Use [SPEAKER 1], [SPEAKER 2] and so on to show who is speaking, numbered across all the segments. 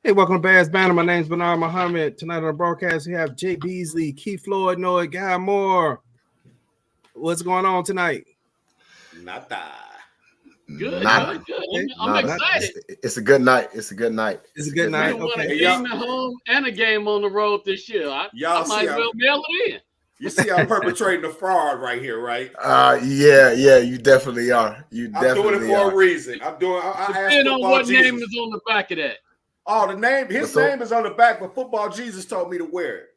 [SPEAKER 1] Hey, welcome to Bears Banter. My name's Bernard Muhammad. Tonight on the broadcast, we have Jay Beasley, Keith Floyd, Noah, Guy Moore. What's going on tonight?
[SPEAKER 2] Nada.
[SPEAKER 3] Good. I'm excited.
[SPEAKER 4] It's a good night. It's a good night.
[SPEAKER 1] It's a good night.
[SPEAKER 3] We won a game at home and a game on the road this year. I might as well mail it in.
[SPEAKER 2] You see, I'm perpetrating the fraud right here, right?
[SPEAKER 4] Yeah, you definitely are. I'm
[SPEAKER 2] doing it for a reason. I
[SPEAKER 3] depending on what name is on the back of that.
[SPEAKER 2] Oh, his name is on the back, but Football Jesus told me to wear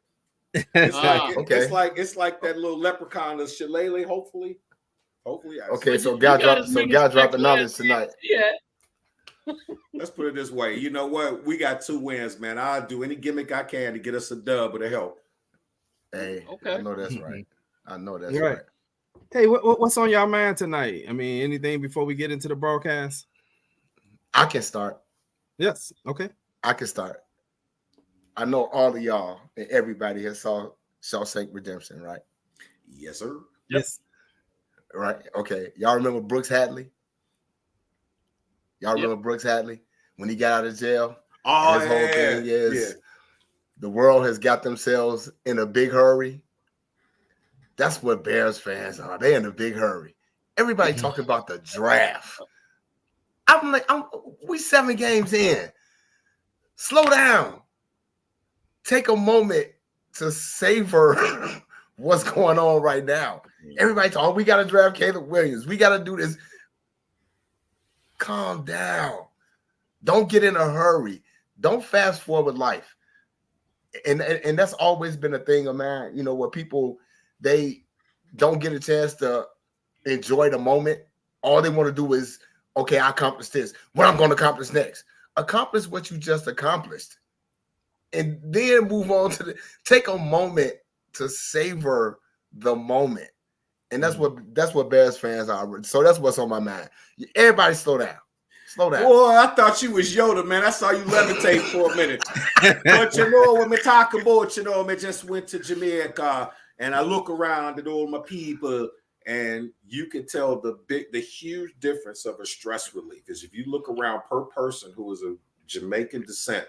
[SPEAKER 2] it. It's like that little leprechaun, the shillelagh, hopefully.
[SPEAKER 4] Okay, so God dropped the knowledge tonight.
[SPEAKER 3] Yeah.
[SPEAKER 2] Let's put it this way. You know what? We got 2 wins, man. I'll do any gimmick I can to get us a dub with the help.
[SPEAKER 4] Hey, okay. I know that's right.
[SPEAKER 1] Right. Hey, what's on y'all mind tonight? I mean, anything before we get into the broadcast?
[SPEAKER 4] I can start.
[SPEAKER 1] Yes. Okay.
[SPEAKER 4] I can start. I know all of y'all and everybody has saw Shawshank Redemption, right?
[SPEAKER 2] Yes, sir.
[SPEAKER 1] Yes.
[SPEAKER 4] Right. Okay. Y'all remember Brooks Hadley? Remember Brooks Hadley when he got out of jail?
[SPEAKER 2] Oh,
[SPEAKER 4] his whole thing is the world has got themselves in a big hurry. That's what Bears fans are. They're in a big hurry. Everybody talking about the draft. I'm like, we 7 games in. Slow down. Take a moment to savor what's going on right now. Everybody talking, we got to draft Caleb Williams. We got to do this. Calm down. Don't get in a hurry. Don't fast forward life. And that's always been a thing of mine, where people, they don't get a chance to enjoy the moment. All they want to do is, okay, I accomplished this. What I'm going to accomplish next. Accomplish what you just accomplished. And then move on to take a moment to savor the moment. And that's what Bears fans are. So that's what's on my mind. Everybody slow down. Slow down.
[SPEAKER 2] Boy, I thought you was Yoda, man. I saw you levitate for a minute. But when we talk about, I just went to Jamaica and I look around at all my people. And you can tell the huge difference of a stress relief is if you look around per person who is of Jamaican descent,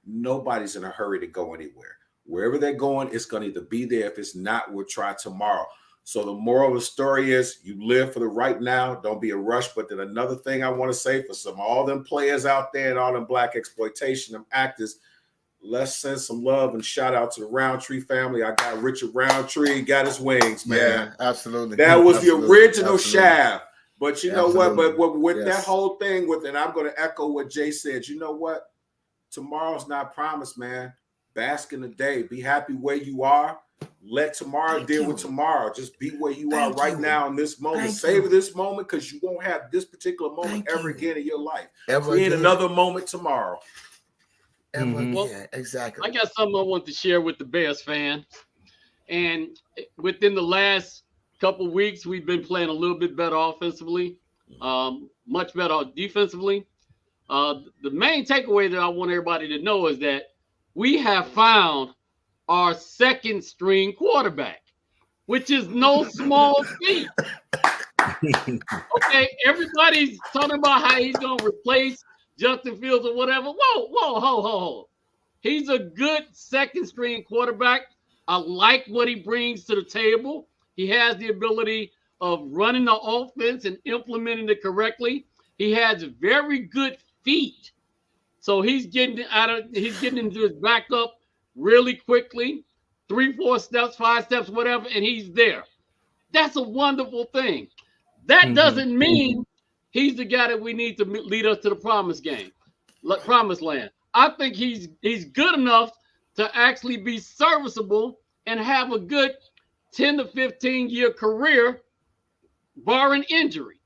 [SPEAKER 2] nobody's in a hurry to go anywhere. Wherever they're going, it's going to either be there. If it's not, we'll try tomorrow. So the moral of the story is you live for the right now. Don't be a rush. But then another thing I want to say for all them players out there and all them black exploitation, them actors, let's send some love and shout out to the Roundtree family. I got Richard Roundtree, got his wings, man.
[SPEAKER 4] Yeah, absolutely.
[SPEAKER 2] That was the original shaft. But you know what? But with that whole thing and I'm going to echo what Jay said. You know what? Tomorrow's not promised, man. Bask in the day. Be happy where you are. Let tomorrow deal with tomorrow. Just be where you are right now in this moment. Savor this moment because you won't have this particular moment ever again in your life. Create another moment tomorrow.
[SPEAKER 4] Exactly.
[SPEAKER 3] I got something I want to share with the Bears fans. And within the last couple of weeks, we've been playing a little bit better offensively, much better defensively. The main takeaway that I want everybody to know is that we have found our second string quarterback, which is no small feat. Okay, everybody's talking about how he's going to replace Justin Fields or whatever. Whoa, ho. He's a good second string quarterback. I like what he brings to the table. He has the ability of running the offense and implementing it correctly. He has very good feet. So he's getting into his backup really quickly, 3, 4 steps, 5 steps, whatever, and he's there. That's a wonderful thing. That doesn't mean he's the guy that we need to lead us to the promised land. I think he's good enough to actually be serviceable and have a good 10 to 15-year career, barring injury.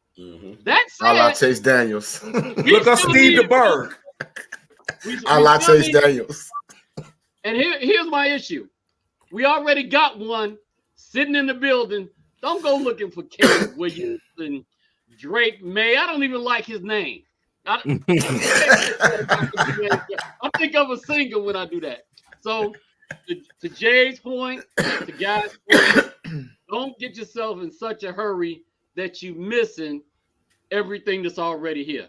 [SPEAKER 3] That said,
[SPEAKER 4] I like Chase Daniels.
[SPEAKER 2] Look up Steve DeBerg.
[SPEAKER 4] I like Chase Daniels.
[SPEAKER 3] And here's my issue. We already got one sitting in the building. Don't go looking for Caleb Williams and Drake May. I don't even like his name. I think of a singer when I do that. So to Jay's point, to Guy's point, don't get yourself in such a hurry that you're missing everything that's already here.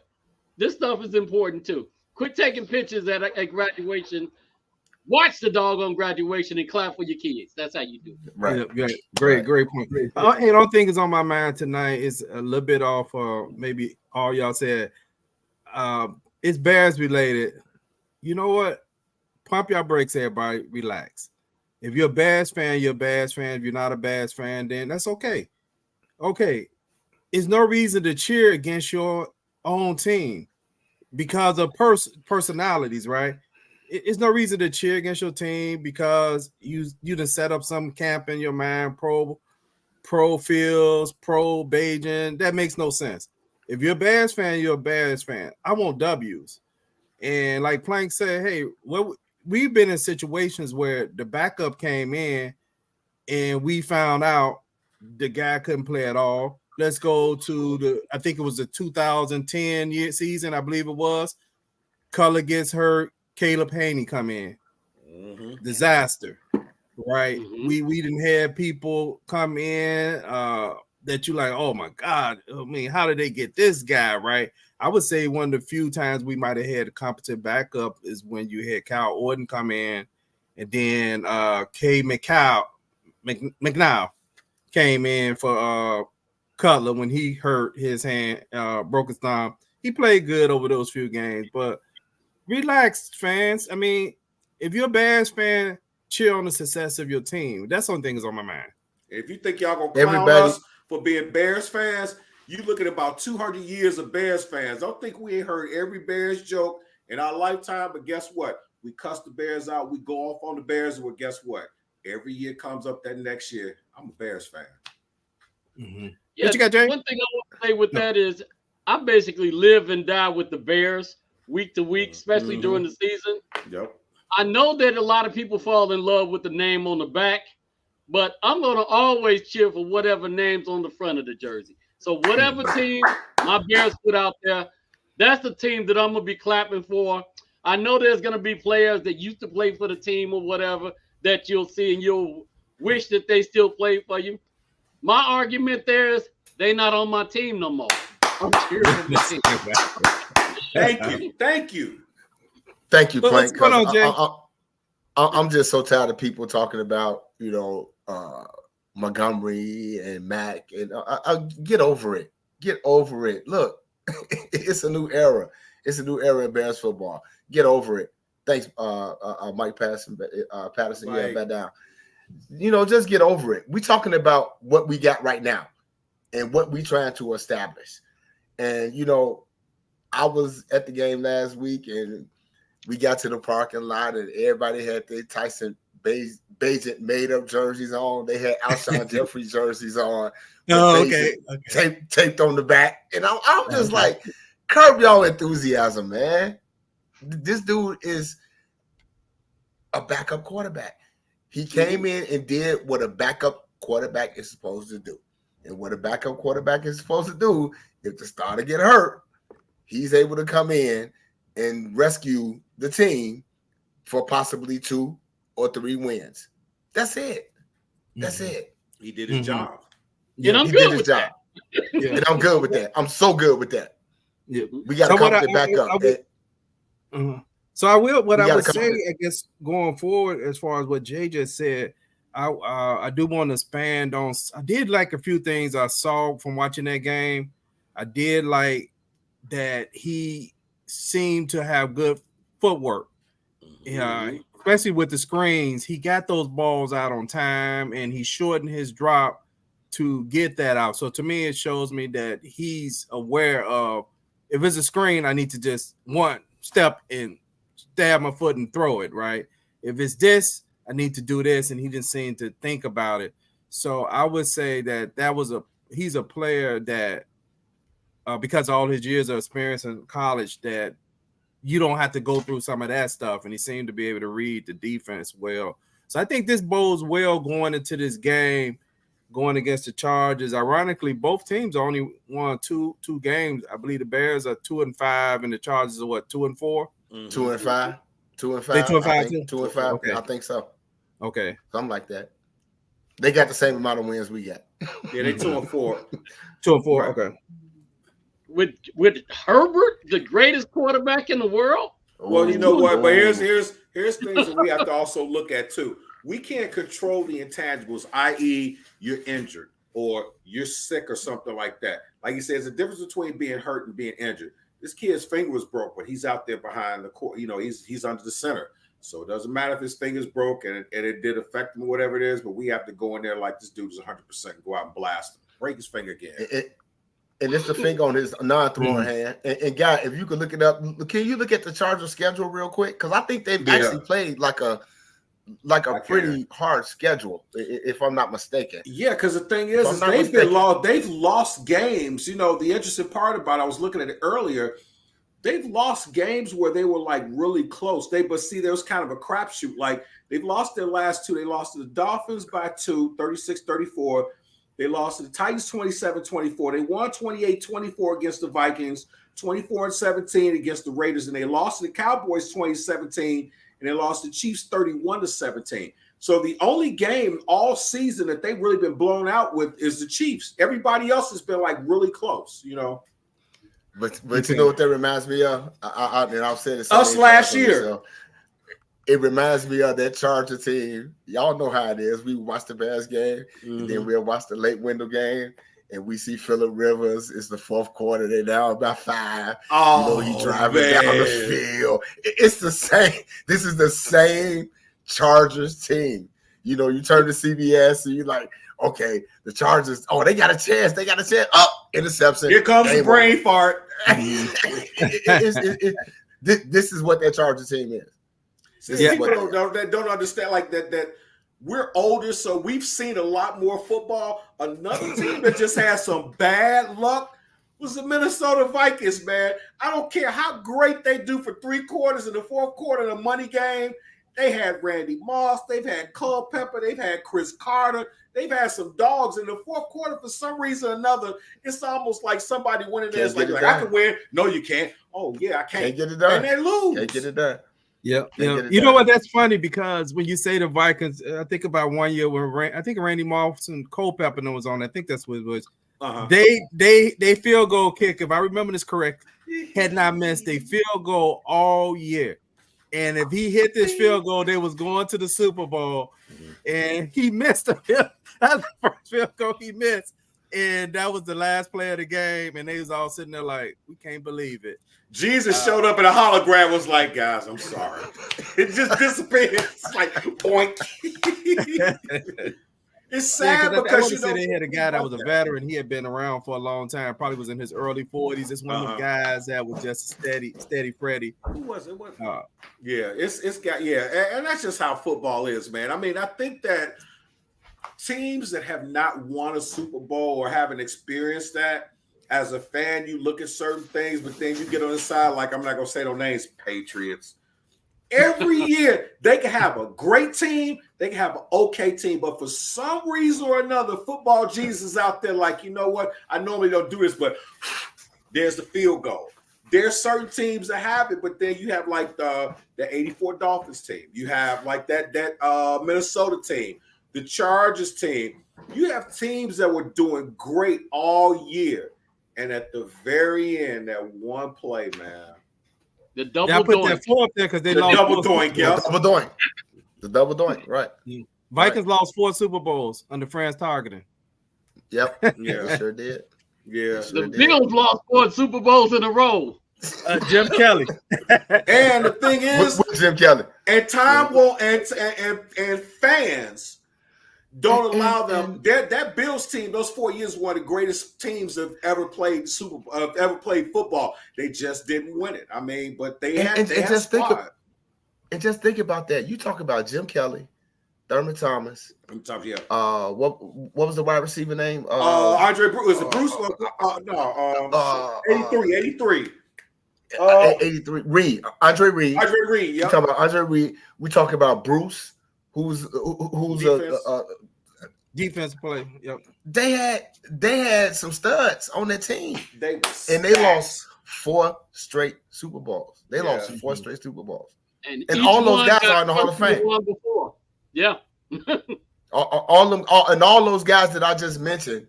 [SPEAKER 3] This stuff is important too. Quit taking pictures at graduation. Watch the doggone graduation and clap for your kids. That's how you do it.
[SPEAKER 1] Right. Yeah, great point. And I don't think it's on my mind tonight. It's a little bit off. Maybe all y'all said. It's Bears related. You know what? Pump your brakes, everybody. Relax. If you're a Bears fan, you're a Bears fan. If you're not a Bears fan, then that's okay. Okay. It's no reason to cheer against your own team because of personalities, right? It's no reason to cheer against your team because you done set up some camp in your mind, pro Fields, pro Beijing. That makes no sense. If you're a Bears fan, you're a Bears fan. I want W's. And like Plank said, hey, we've been in situations where the backup came in and we found out the guy couldn't play at all. Let's go to I think it was the 2010 season, I believe it was. Color gets hurt. Caleb Haney come in. Mm-hmm. Disaster, right? Mm-hmm. We didn't have people come in that you like, oh my God, I mean, how did they get this guy, right? I would say one of the few times we might have had a competent backup is when you had Kyle Orton come in, and then K. McNeil came in for Cutler when he hurt his hand, broke his thumb. He played good over those few games, but relax, fans. I mean, if you're a Bears fan, cheer on the success of your team. That's one thing that's on my mind.
[SPEAKER 2] If you think y'all gonna clown us for being Bears fans, you look at about 200 years of Bears fans. Don't think we ain't heard every Bears joke in our lifetime, but guess what? We cuss the Bears out. We go off on the Bears. Well, guess what? Every year comes up that next year, I'm a Bears fan.
[SPEAKER 3] Mm-hmm. Yeah, what you got, Jay? One thing I want to say with that is I basically live and die with the Bears week to week, especially during the season.
[SPEAKER 2] Yep.
[SPEAKER 3] I know that a lot of people fall in love with the name on the back, but I'm going to always cheer for whatever name's on the front of the jersey. So whatever team my Bears put out there, that's the team that I'm going to be clapping for. I know there's going to be players that used to play for the team or whatever that you'll see and you'll wish that they still play for you. My argument there is they not on my team no more. I'm cheering for my team.
[SPEAKER 2] Thank you.
[SPEAKER 4] Plank. I'm just so tired of people talking about, Montgomery and Mack. And get over it. Get over it. Look, it's a new era. It's a new era in Bears football. Get over it. Thanks, Mike Patterson. Yeah, back down. Just get over it. We're talking about what we got right now and what we trying to establish. And, I was at the game last week and we got to the parking lot and everybody had their Tyson Bagent made-up jerseys on. They had Alshon Jeffrey jerseys on.
[SPEAKER 1] Oh, okay.
[SPEAKER 4] Taped on the back. And I'm just like, curb y'all enthusiasm, man. This dude is a backup quarterback. He came in and did what a backup quarterback is supposed to do. And what a backup quarterback is supposed to do, if the starter get hurt, he's able to come in and rescue the team for possibly 2 or 3 wins. That's it. That's it.
[SPEAKER 2] He did his job.
[SPEAKER 3] Yeah, and I'm good with that.
[SPEAKER 4] Yeah. And I'm good with that. I'm so good with that. Yeah. We got to come back up.
[SPEAKER 1] So I would say, I guess, going forward, as far as what Jay just said, I do want to expand on. I did like a few things I saw from watching that game. I did like that he seemed to have good footwork. Especially with the screens. He got those balls out on time and he shortened his drop to get that out. So to me, it shows me that he's aware of, if it's a screen, I need to just one step and stab my foot and throw it, right? If it's this, I need to do this, and he didn't seem to think about it. So I would say that he's a player that because of all his years of experience in college, that you don't have to go through some of that stuff, and he seemed to be able to read the defense well. So I think this bodes well going into this game, going against the Chargers. Ironically, both teams only won two games. I believe the Bears are 2-5, and the Chargers are 2-4?
[SPEAKER 4] 2-5. 2-5.
[SPEAKER 1] 2-5. They 2-5 too?
[SPEAKER 4] 2-5.
[SPEAKER 1] Okay.
[SPEAKER 4] I think so.
[SPEAKER 1] Okay.
[SPEAKER 4] Something like that. They got the same amount of wins we got.
[SPEAKER 2] Yeah, they 2-4.
[SPEAKER 1] 2-4. Okay.
[SPEAKER 3] With Herbert, the greatest quarterback in the world?
[SPEAKER 2] Well, you know what? But here's things that we have to also look at too. We can't control the intangibles, i.e., you're injured or you're sick or something like that. Like you said, there's a difference between being hurt and being injured. This kid's finger was broke, but he's out there behind the court. You know, he's under the center. So it doesn't matter if his finger's broke and it did affect him or whatever it is, but we have to go in there like this dude is 100% and go out and blast him. Break his finger again.
[SPEAKER 4] And it's the finger on his non-throwing hand. And guy, if you could look it up, can you look at the Chargers schedule real quick? Because I think they've actually played like a pretty hard schedule, if I'm not mistaken.
[SPEAKER 2] Yeah, because the thing is they've lost games. You know, the interesting part about it, I was looking at it earlier. They've lost games where they were like really close. There was kind of a crapshoot. Like they've lost their last two. They lost to the Dolphins by 2, 36-34. They lost to the Titans 27-24. They won 28-24 against the Vikings, 24-17 against the Raiders, and they lost to the Cowboys 20-17, and they lost to the Chiefs 31-17. So the only game all season that they've really been blown out with is the Chiefs. Everybody else has been like really close, you know.
[SPEAKER 4] But you know what that reminds me of? I've said it.
[SPEAKER 2] Us last year.
[SPEAKER 4] So it reminds me of that Charger team. Y'all know how it is. We watch the Bears game, and then we'll watch the late window game, and we see Phillip Rivers. It's the fourth quarter. They're down about 5.
[SPEAKER 2] Oh,
[SPEAKER 4] he's driving down the field. It's the same. This is the same Chargers team. You know, you turn to CBS and you're like, okay, the Chargers, they got a chance. They got a chance. Interception.
[SPEAKER 2] Here comes the brain fart.
[SPEAKER 4] This is what that Charger team is.
[SPEAKER 2] People don't understand like that we're older, so we've seen a lot more football. Another team that just had some bad luck was the Minnesota Vikings, man. I don't care how great they do for 3 quarters in the fourth quarter in a money game. They had Randy Moss. They've had Culpepper. They've had Chris Carter. They've had some dogs in the fourth quarter for some reason or another. It's almost like somebody went in there and like I can win. No, you can't. Oh, yeah, I can't.
[SPEAKER 4] Can't get it done.
[SPEAKER 2] And they lose.
[SPEAKER 4] Can't get it done.
[SPEAKER 1] Yeah. You know what? That's funny because when you say the Vikings, I think about one year when I think Randy Moss and Culpepper was on. I think that's what it was. They field goal kick, if I remember this correct, had not missed a field goal all year. And if he hit this field goal, they was going to the Super Bowl, and he missed the that's the first field goal he missed, and that was the last play of the game. And they was all sitting there like, we can't believe it.
[SPEAKER 2] Jesus showed up in a hologram, was like, guys, I'm sorry. It just disappeared. It's like point. It's sad because you know
[SPEAKER 1] they had a guy that was a veteran. He had been around for a long time. Probably was in his early 40s. It's one of the guys that was just steady Freddy.
[SPEAKER 2] Who was it? It's got and that's just how football is, man. I mean, I think that teams that have not won a Super Bowl or haven't experienced that, as a fan, you look at certain things, but then you get on the side, like I'm not gonna say no names, Patriots. Every year they can have a great team, they can have an okay team, but for some reason or another, football Jesus out there, like, you know what? I normally don't do this, but there's the field goal. There's certain teams that have it, but then you have like the 84 Dolphins team. You have like that Minnesota team, the Chargers team. You have teams that were doing great all year, and at the very end, that one play, man.
[SPEAKER 3] The double
[SPEAKER 1] doink.
[SPEAKER 3] Put
[SPEAKER 1] that four up there because they lost
[SPEAKER 2] double doink,
[SPEAKER 4] The double doink, right.
[SPEAKER 1] Vikings lost 4 Super Bowls under France Targeting.
[SPEAKER 4] Yep. Yeah, sure did.
[SPEAKER 2] Yeah.
[SPEAKER 3] The Bills lost 4 Super Bowls in a row.
[SPEAKER 1] Jim Kelly.
[SPEAKER 2] And the thing is,
[SPEAKER 4] with Jim Kelly.
[SPEAKER 2] And time won't and fans don't allow them. That Bills team, those 4 years, were one of the greatest teams that have ever played football. They just didn't win it. I mean, but they had
[SPEAKER 4] just think about that. You talk about Jim Kelly, Thurman Thomas. What was the wide receiver name?
[SPEAKER 2] Andre Bruce. Was it Bruce? 83.
[SPEAKER 4] 83. Reed. Andre Reed.
[SPEAKER 2] Andre Reed. Yeah.
[SPEAKER 4] You talk about Andre Reed. We talk about Bruce, who's
[SPEAKER 1] defense play. Yep.
[SPEAKER 4] They had some studs on their team.
[SPEAKER 2] They
[SPEAKER 4] lost 4 straight Super Bowls. They lost 4 straight Super Bowls.
[SPEAKER 3] And
[SPEAKER 4] all those guys are in the Hall of Fame.
[SPEAKER 3] Yeah.
[SPEAKER 4] all those guys that I just mentioned,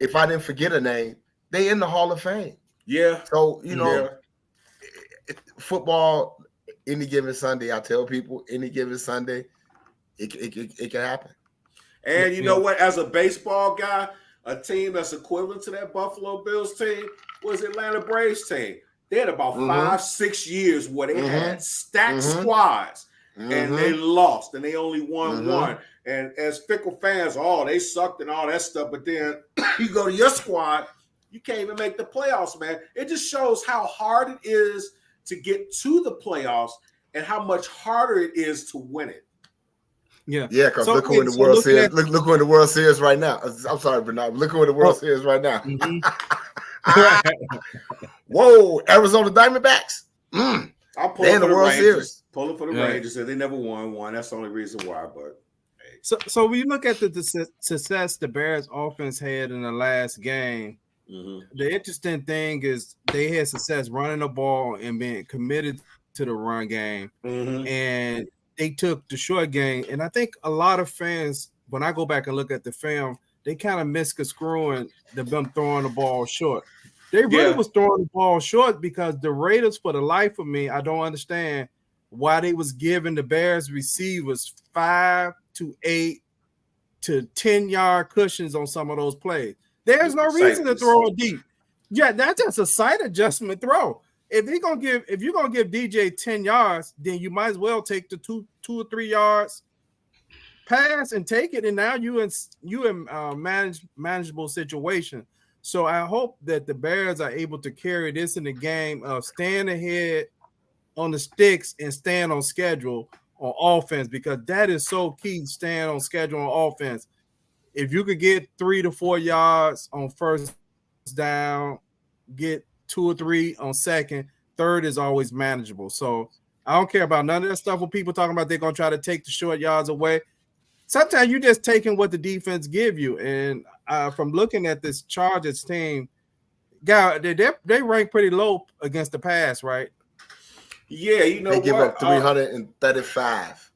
[SPEAKER 4] if I didn't forget a name, they in the Hall of Fame.
[SPEAKER 2] Yeah.
[SPEAKER 4] So, you know, football, any given Sunday, I tell people, any given Sunday, it can happen.
[SPEAKER 2] And you know what? As a baseball guy, a team that's equivalent to that Buffalo Bills team was Atlanta Braves team. They had about 5-6 years where they had stacked squads and they lost and they only won one. And as fickle fans, they sucked and all that stuff. But then you go to your squad, you can't even make the playoffs, man. It just shows how hard it is to get to the playoffs and how much harder it is to win it.
[SPEAKER 4] Yeah, because look who in the World Series. Look who in the World Series right now. I'm sorry, Bernard. Look who in the World Series right now. Whoa, Arizona Diamondbacks.
[SPEAKER 2] I'll pull it for the World Series. Pull it for the Rangers. They never won one. That's the only reason why. But
[SPEAKER 1] so when you look at the success the Bears offense had in the last game, the interesting thing is they had success running the ball and being committed to the run game, and they took the short game. And I think a lot of fans, when I go back and look at the film, they kind of misconstruing them throwing the ball short. They really was throwing the ball short because the Raiders, for the life of me, I don't understand why they was giving the Bears receivers 5 to 8 to 10-yard cushions on some of those plays. There's no reason to throw it deep. Yeah, that's just a sight adjustment throw. If you're gonna give DJ 10 yards, then you might as well take the 2 or 3 yards pass and take it. And now you in manageable situation. So I hope that the Bears are able to carry this in the game of staying ahead on the sticks and staying on schedule on offense, because that is so key. Staying on schedule on offense. If you could get 3 to 4 yards on first down, get 2 or 3 on second, third is always manageable. So I don't care about none of that stuff when people talking about they're going to try to take the short yards away. Sometimes you're just taking what the defense give you. And from looking at this Chargers team, they rank pretty low against the pass, right?
[SPEAKER 2] Yeah, you know
[SPEAKER 4] they give up 335.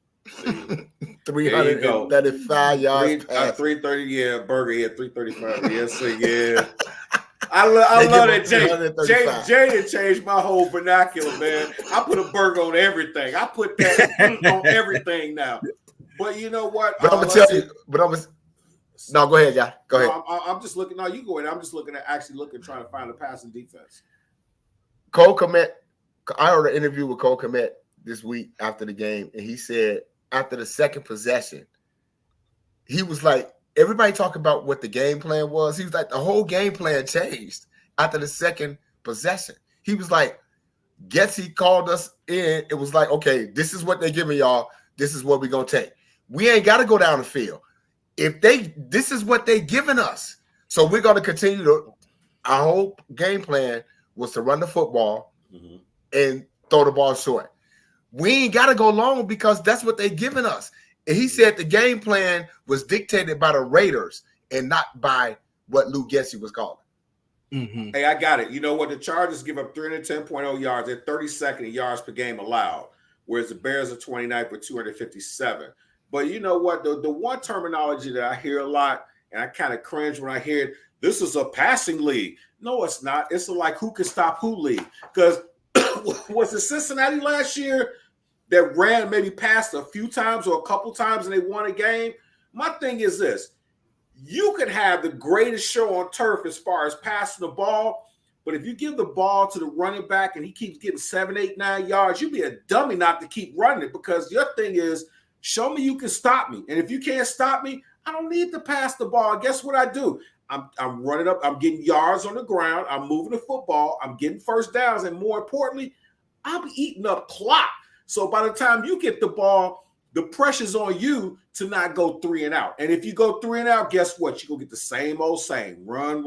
[SPEAKER 4] 335 yards.
[SPEAKER 2] 330. Yeah, Burger. Yeah, 335. Yes, so yeah. I love that Jay changed my whole vernacular, man. I put a burger on everything. I put that on everything now. But you know what?
[SPEAKER 4] But I'm gonna tell you. No, go ahead, guy. Go ahead.
[SPEAKER 2] I'm just looking. No, you go ahead. I'm just looking at trying to find a passing defense.
[SPEAKER 4] Cole Kmet. I heard an interview with Cole Kmet this week after the game, and he said after the second possession, he was like, everybody talking about what the game plan was. He was like, the whole game plan changed after the second possession. He was like, Getsy called us in. It was like, okay, this is what they're giving y'all. This is what we're going to take. We ain't got to go down the field. This is what they giving us. So we're going to continue to, our whole game plan was to run the football and throw the ball short. We ain't got to go long because that's what they giving us. And he said the game plan was dictated by the Raiders and not by what Lou Getsy was calling.
[SPEAKER 2] Hey, I got it. You know what? The Chargers give up 310.0 yards. They're 32nd in yards per game allowed, whereas the Bears are 29th with 257. But you know what? The one terminology that I hear a lot, and I kind of cringe when I hear it, this is a passing league. No, it's not. It's like who can stop who league. Because was it Cincinnati last year that ran maybe passed a few times or a couple times and they won a game? My thing is this. You can have the greatest show on turf as far as passing the ball, but if you give the ball to the running back and he keeps getting 7, 8, 9 yards, you'd be a dummy not to keep running it, because your thing is, show me you can stop me. And if you can't stop me, I don't need to pass the ball. Guess what I do? I'm running up. I'm getting yards on the ground. I'm moving the football. I'm getting first downs. And more importantly, I'm eating up clock. So by the time you get the ball, the pressure's on you to not go 3 and out. And if you go 3 and out, guess what? You're going to get the same old same. Run.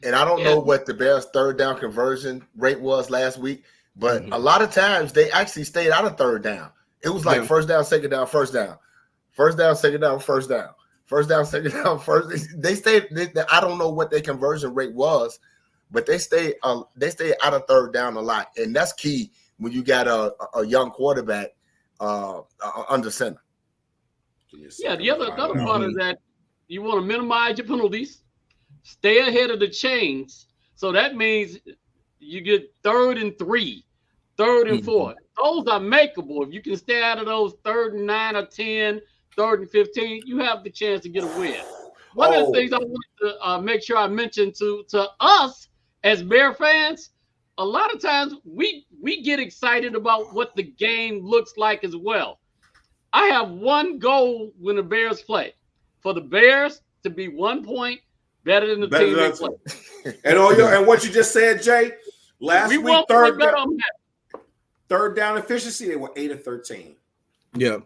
[SPEAKER 4] And I don't know what the Bears' third down conversion rate was last week, but a lot of times they actually stayed out of third down. It was like first down, second down, first down. First down, second down, first down. First down, second down, first. They stayed. I don't know what their conversion rate was, but they stayed out of third down a lot, and that's key when you got a young quarterback under center.
[SPEAKER 3] Yeah, the other part is that you want to minimize your penalties, stay ahead of the chains. So that means you get 3rd and 3, 3rd and 4. Those are makeable. If you can stay out of those 3rd and 9 or 10, 3rd and 15, you have the chance to get a win. One of the things I want to make sure I mention to us as Bear fans, a lot of times we get excited about what the game looks like as well. I have one goal when the Bears play, for the Bears to be 1 point better than the team they play.
[SPEAKER 2] And what you just said, Jay, last week, third down efficiency, they were 8 of 13.
[SPEAKER 1] Yeah.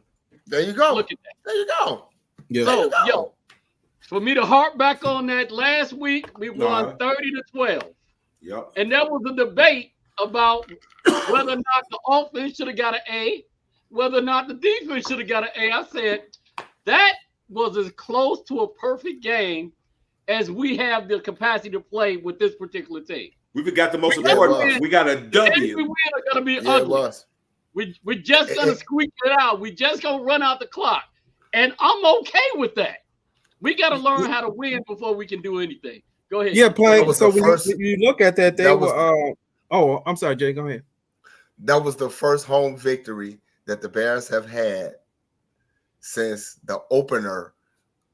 [SPEAKER 4] There you go.
[SPEAKER 3] Look at that.
[SPEAKER 4] There you go.
[SPEAKER 1] Yeah.
[SPEAKER 4] There you go.
[SPEAKER 3] Yo, for me to harp back on that, last week we won 30-12.
[SPEAKER 2] Yep.
[SPEAKER 3] And there was a debate about whether or not the offense should have got an A, whether or not the defense should have got an A. I said that was as close to a perfect game as we have the capacity to play with this particular team.
[SPEAKER 2] We got the most important. We got a W.
[SPEAKER 3] Every win are going to be
[SPEAKER 4] Yeah, it
[SPEAKER 3] ugly.
[SPEAKER 4] was.
[SPEAKER 3] We're just going to squeak it out. We just going to run out the clock. And I'm okay with that. We got to learn how to win before we can do anything. Go ahead.
[SPEAKER 1] Yeah, play.
[SPEAKER 4] was
[SPEAKER 1] So
[SPEAKER 4] the
[SPEAKER 1] when
[SPEAKER 4] first-
[SPEAKER 1] you look at that, they
[SPEAKER 4] that
[SPEAKER 1] were. Oh, I'm sorry, Jay. Go ahead.
[SPEAKER 4] That was the first home victory that the Bears have had since the opener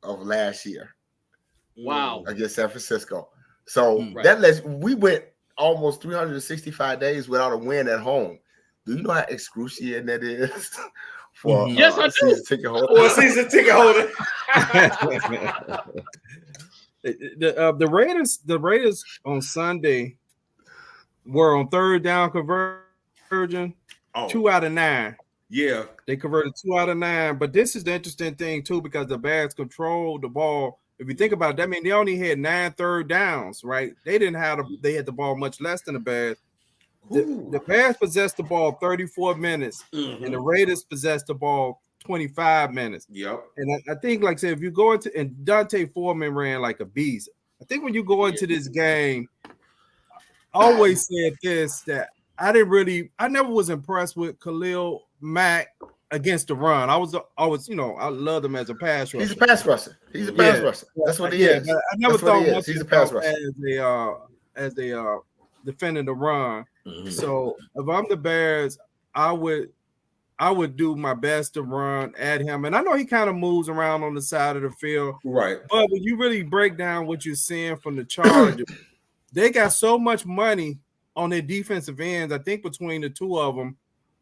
[SPEAKER 4] of last year
[SPEAKER 3] Wow.
[SPEAKER 4] against San Francisco. So
[SPEAKER 3] Right.
[SPEAKER 4] that lets we went almost 365 days without a win at home. Do you know how excruciating that is for
[SPEAKER 3] Yes, I do.
[SPEAKER 4] season ticket holder?
[SPEAKER 2] Or a season ticket holder.
[SPEAKER 1] The Raiders on Sunday were on 3rd down conversion, 2 out of 9.
[SPEAKER 2] Yeah.
[SPEAKER 1] They converted 2 out of 9. But this is the interesting thing too, because the Bears controlled the ball. If you think about it, I mean, they only had 9 third downs, right? They didn't have they had the ball much less than the Bears. The Bears possessed the ball 34 minutes, and the Raiders possessed the ball 25 minutes.
[SPEAKER 2] Yep.
[SPEAKER 1] And I think, like I said, if you go into, and Dante Foreman ran like a beast. I think when you go into this game, I always said this, that I never was impressed with Khalil Mack against the run. I loved him as a pass rusher.
[SPEAKER 4] He's a pass rusher. He's a pass rusher. That's what he is.
[SPEAKER 1] I never
[SPEAKER 4] That's what
[SPEAKER 1] thought
[SPEAKER 4] he is.
[SPEAKER 1] much
[SPEAKER 4] He's a
[SPEAKER 1] of
[SPEAKER 4] pass
[SPEAKER 1] him
[SPEAKER 4] rusher.
[SPEAKER 1] as they defending the run. So if I'm the Bears, I would do my best to run at him. And I know he kind of moves around on the side of the field.
[SPEAKER 2] Right.
[SPEAKER 1] But when you really break down what you're seeing from the Chargers, they got so much money on their defensive ends. I think between the two of them,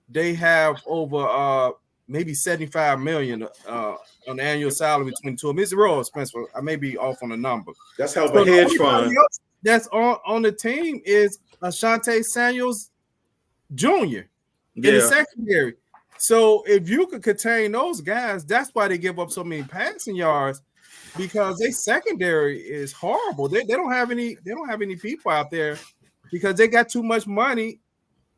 [SPEAKER 1] they have over maybe $75 million on the annual salary between the two of them. It's real expensive. I may be off on the number.
[SPEAKER 2] That's hell of a hedge fund.
[SPEAKER 1] That's on the team is Asante Samuels Jr. in the secondary. So if you could contain those guys, that's why they give up so many passing yards, because their secondary is horrible. They don't have any people out there because they got too much money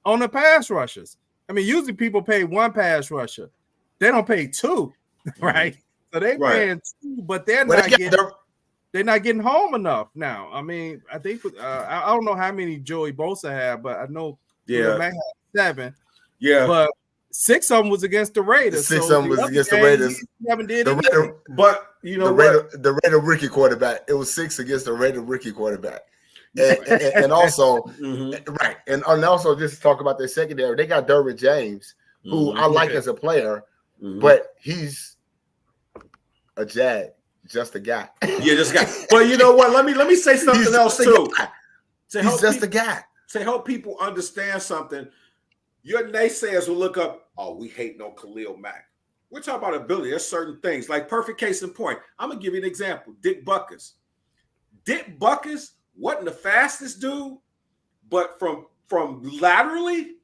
[SPEAKER 1] on the pass rushers. I mean, usually people pay one pass rusher. They don't pay two, right? So they're paying two, but they're not getting home enough now. I mean, I think I don't know how many Joey Bosa had, but I know Matt had 7.
[SPEAKER 2] Yeah,
[SPEAKER 1] but 6 of them was against the Raiders.
[SPEAKER 4] 6 of them was against the Raiders.
[SPEAKER 2] But you know
[SPEAKER 4] the Raider rookie quarterback. It was 6 against the Raider rookie quarterback. And also, and also just to talk about their secondary, they got Derwin James, who I like as a player, but he's a jag, just a guy.
[SPEAKER 2] Yeah, just a guy. But you know what? Let me say something else too.
[SPEAKER 4] He's just a guy.
[SPEAKER 2] To help people understand something, your naysayers will look up, oh, we hate no Khalil Mack. We're talking about ability. There's certain things, like perfect case in point. I'm gonna give you an example. Dick Butkus. Dick Butkus wasn't the fastest dude, but from laterally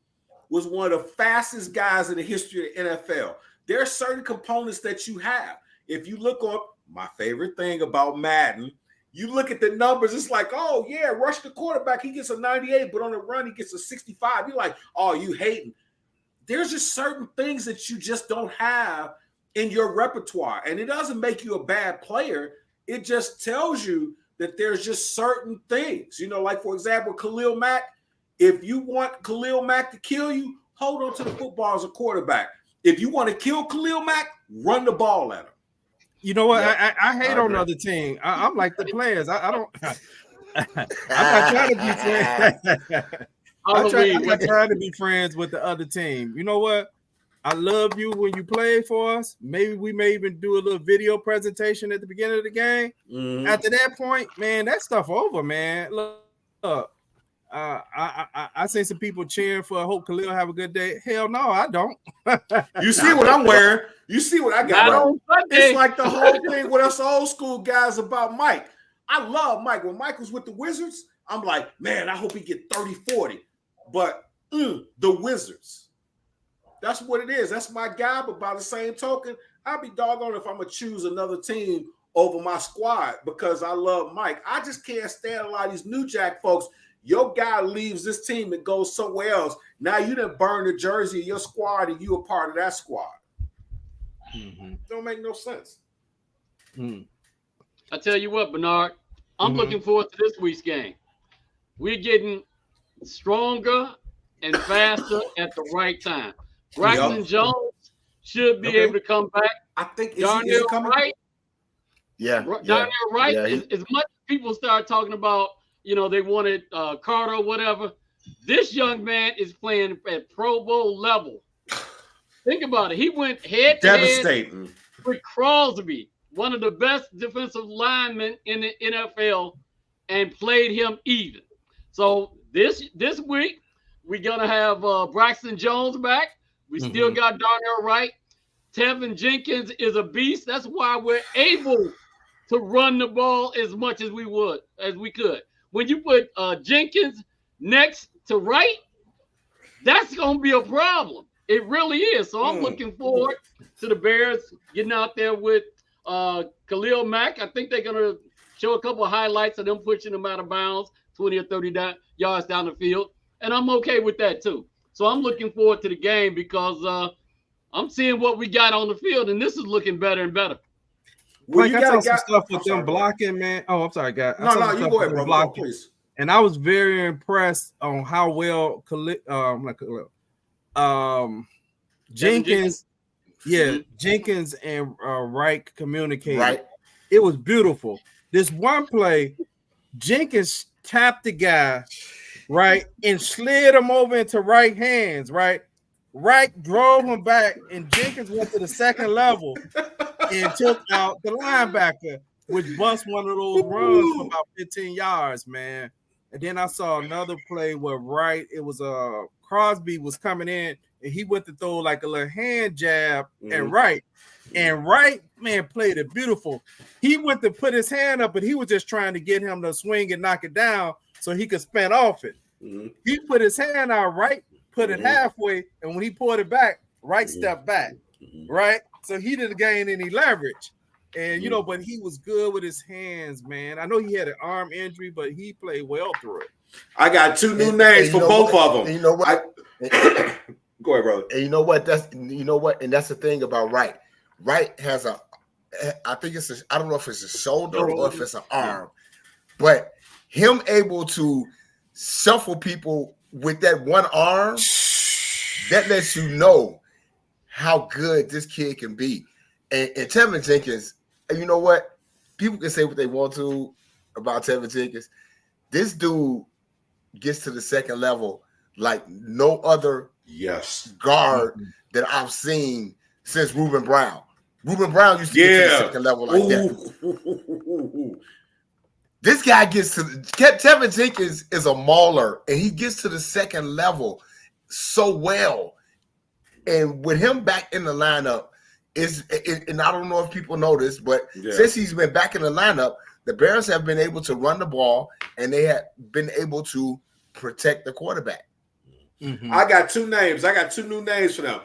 [SPEAKER 2] was one of the fastest guys in the history of the NFL. There are certain components that you have. If you look on my favorite thing about Madden, you look at the numbers, it's like, oh, yeah, rush the quarterback, he gets a 98, but on the run, he gets a 65. You're like, oh, you hating. There's just certain things that you just don't have in your repertoire. And it doesn't make you a bad player. It just tells you that there's just certain things. You know, like, for example, Khalil Mack, if you want Khalil Mack to kill you, hold on to the football as a quarterback. If you want to kill Khalil Mack, run the ball at him.
[SPEAKER 1] You know what? I hate on the other team. I'm like the players. I don't. I'm not trying to be friends. I'm not trying to be friends with the other team. You know what? I love you when you play for us. Maybe we may even do a little video presentation at the beginning of the game. Mm-hmm. After that point, man, that stuff over, man. Look, I seen some people cheering for I hope Khalil have a good day. Hell no, I don't.
[SPEAKER 2] You see what I'm wearing? You see what I got? Right? It's like the whole thing with us old school guys about Mike. I love Mike. When Mike was with the Wizards, I'm like, man, I hope he get 30-40. But the Wizards, that's what it is. That's my guy. But by the same token, I'd be doggone if I'm going to choose another team over my squad because I love Mike. I just can't stand a lot of these New Jack folks. Your guy leaves this team and goes somewhere else. Now you done burn the jersey of your squad and you a part of that squad. Mm-hmm. Don't make no sense.
[SPEAKER 3] I tell you what, Bernard, I'm looking forward to this week's game. We're getting stronger and faster at the right time. Braxton Jones should be able to come back.
[SPEAKER 2] I think
[SPEAKER 3] Darnell Wright.
[SPEAKER 4] Yeah.
[SPEAKER 3] Darnell Wright, as much as people start talking about, you know, they wanted Carter or whatever. This young man is playing at Pro Bowl level. Think about it. He went head to head with Crosby, one of the best defensive linemen in the NFL, and played him even. So this week, we're going to have Braxton Jones back. We still got Darnell Wright. Tevin Jenkins is a beast. That's why we're able to run the ball as much as we could. When you put Jenkins next to Wright, that's going to be a problem. It really is. So I'm looking forward to the Bears getting out there with Khalil Mack. I think they're going to show a couple of highlights of them pushing him out of bounds, 20 or 30 yards down the field. And I'm okay with that too. So I'm looking forward to the game because I'm seeing what we got on the field, and this is looking better and better.
[SPEAKER 1] Well, I saw some stuff with them blocking, man. Oh, I'm sorry, guys.
[SPEAKER 2] No, you go ahead, bro. Blocking. Please.
[SPEAKER 1] And I was very impressed on how well Jenkins, Jenkins and Wright communicated.
[SPEAKER 4] Right.
[SPEAKER 1] It was beautiful. This one play, Jenkins tapped the guy, right, and slid him over into Wright's hands, right? Wright drove him back, and Jenkins went to the second level and took out the linebacker, which bust one of those runs for about 15 yards, man. And then I saw another play where Wright, it was Crosby was coming in, and he went to throw like a little hand jab at Wright. And Wright, man, played it beautiful. He went to put his hand up, but he was just trying to get him to swing and knock it down so he could spin off it. He put his hand out, Wright put it halfway, and when he pulled it back, Wright stepped back, right? So he didn't gain any leverage. And, you know, but he was good with his hands, man. I know he had an arm injury, but he played well through it.
[SPEAKER 2] I got two new names for both of them.
[SPEAKER 4] You know what?
[SPEAKER 2] Go ahead, brother.
[SPEAKER 4] And you know what? And that's the thing about Wright. Wright has I don't know if it's a shoulder or if it's an arm, but him able to shuffle people with that one arm, that lets you know how good this kid can be. And Tevin Jenkins, you know what? People can say what they want to about Tevin Jenkins. This dude gets to the second level like no other guard that I've seen since Ruben Brown. Ruben Brown used to get to the second level like that. This guy gets to Tevin Jenkins is a mauler, and he gets to the second level so well. And with him back in the lineup, and I don't know if people know this, but since he's been back in the lineup, the Bears have been able to run the ball, and they have been able to protect the quarterback.
[SPEAKER 2] I got two names. I got two new names for them.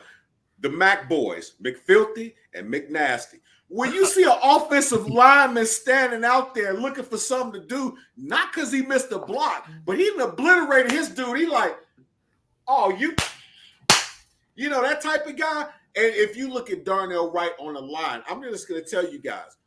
[SPEAKER 2] The Mac boys, McFilthy and McNasty. When you see an offensive lineman standing out there looking for something to do, not because he missed a block, but he obliterated his dude. He like, oh, you know, that type of guy. And if you look at Darnell Wright on the line, I'm just going to tell you guys,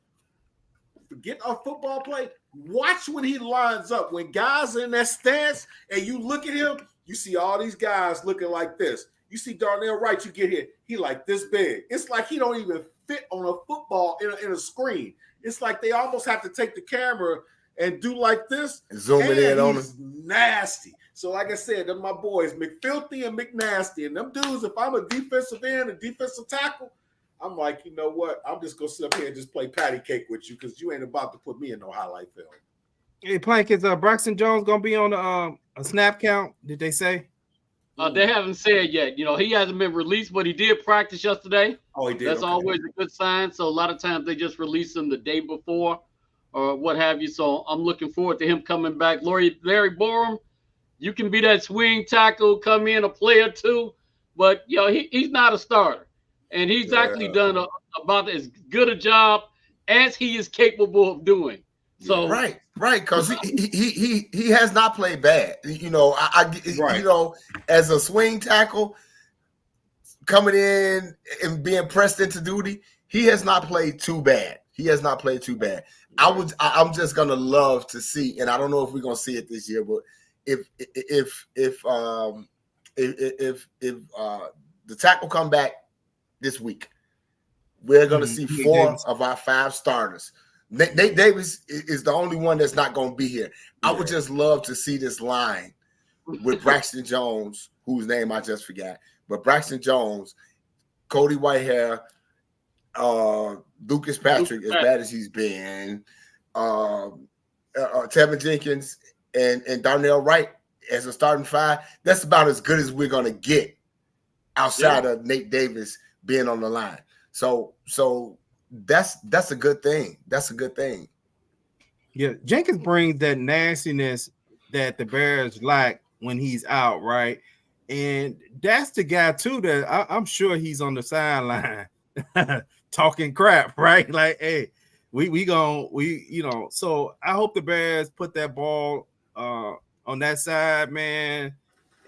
[SPEAKER 2] forget our football play. Watch when he lines up. When guys are in that stance and you look at him, you see all these guys looking like this. You see Darnell Wright, you get here, he like this big. It's like he don't even fit on a football in a screen. It's like they almost have to take the camera and do like this.
[SPEAKER 4] Zooming in on him.
[SPEAKER 2] Nasty. So, like I said, them my boys, McFilthy and McNasty. And them dudes, if I'm a defensive end, a defensive tackle, I'm like, you know what? I'm just going to sit up here and just play patty cake with you because you ain't about to put me in no highlight film.
[SPEAKER 1] Hey, Plank, is Braxton Jones going to be on a snap count, did they say?
[SPEAKER 3] They haven't said yet. You know, he hasn't been released, but he did practice yesterday.
[SPEAKER 2] Oh, he did.
[SPEAKER 3] That's always a good sign. So a lot of times they just release him the day before or what have you. So I'm looking forward to him coming back. Larry Borum, you can be that swing tackle, come in a play or two, but you know he's not a starter, and he's actually done about as good a job as he is capable of doing. So
[SPEAKER 4] right, because he has not played bad. You know, you know, as a swing tackle coming in and being pressed into duty, he has not played too bad. I'm just gonna love to see, and I don't know if we're gonna see it this year, but if the tackle come back this week, we're gonna see 4 of our 5 starters. Nate Davis is the only one that's not gonna be here. I would just love to see this line with Braxton Jones, whose name I just forgot, but Braxton Jones, Cody Whitehair, Lucas Patrick, as bad as he's been, Tevin Jenkins, and Darnell Wright as a starting 5. That's about as good as we're gonna get outside of Nate Davis being on the line. So that's a good thing.
[SPEAKER 1] Yeah, Jenkins brings that nastiness that the Bears lack when he's out, right? And that's the guy too that I'm sure he's on the sideline talking crap, right? Like, hey, you know. So I hope the Bears put that ball on that side, man,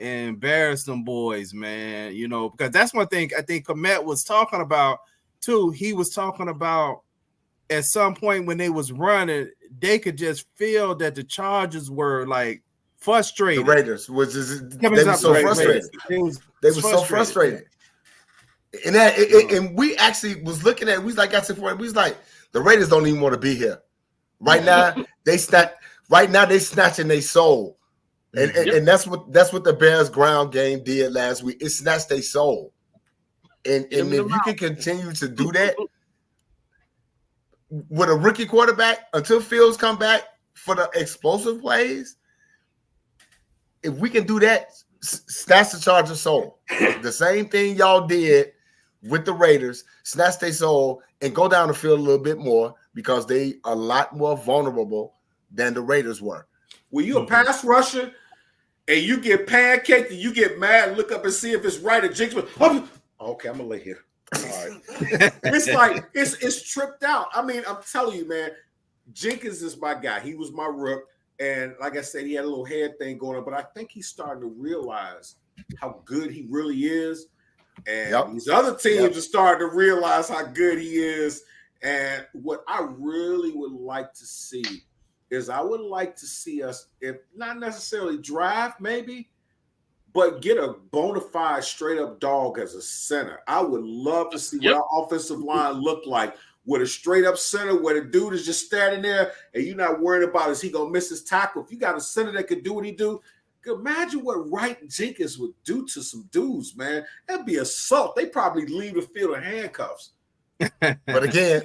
[SPEAKER 1] and embarrass them boys, man. You know, because that's one thing I think Komet was talking about too. He was talking about at some point when they was running, they could just feel that the Chargers were like frustrated.
[SPEAKER 4] The Raiders they were so frustrated. They were so frustrated. And and we actually was looking at. We was like, we was like, the Raiders don't even want to be here right now. They snatching their soul, and that's what the Bears ground game did last week. It snatched their soul, and if you can continue to do that with a rookie quarterback until Fields come back for the explosive plays, if we can do that, snatch the Chargers' soul. The same thing y'all did with the Raiders, snatch their soul and go down the field a little bit more because they are a lot more vulnerable than the Raiders were.
[SPEAKER 2] When you're a pass rusher and you get pancaked and you get mad and look up and see if it's right or jinx, okay, I'm gonna lay here. All right. It's like it's tripped out. I mean, I'm telling you, man, Jenkins is my guy. He was my rook. And like I said, he had a little head thing going on, but I think he's starting to realize how good he really is. And these other teams are starting to realize how good he is. And what I really would like to see is I would like to see us, if not necessarily draft maybe, but get a bona fide straight up dog as a center. I would love to see what our offensive line look like with a straight up center where the dude is just standing there and you're not worried about is he going to miss his tackle. If you got a center that could do what he do, imagine what Wright and Jenkins would do to some dudes, man. That'd be assault. They probably leave the field in handcuffs.
[SPEAKER 4] But again,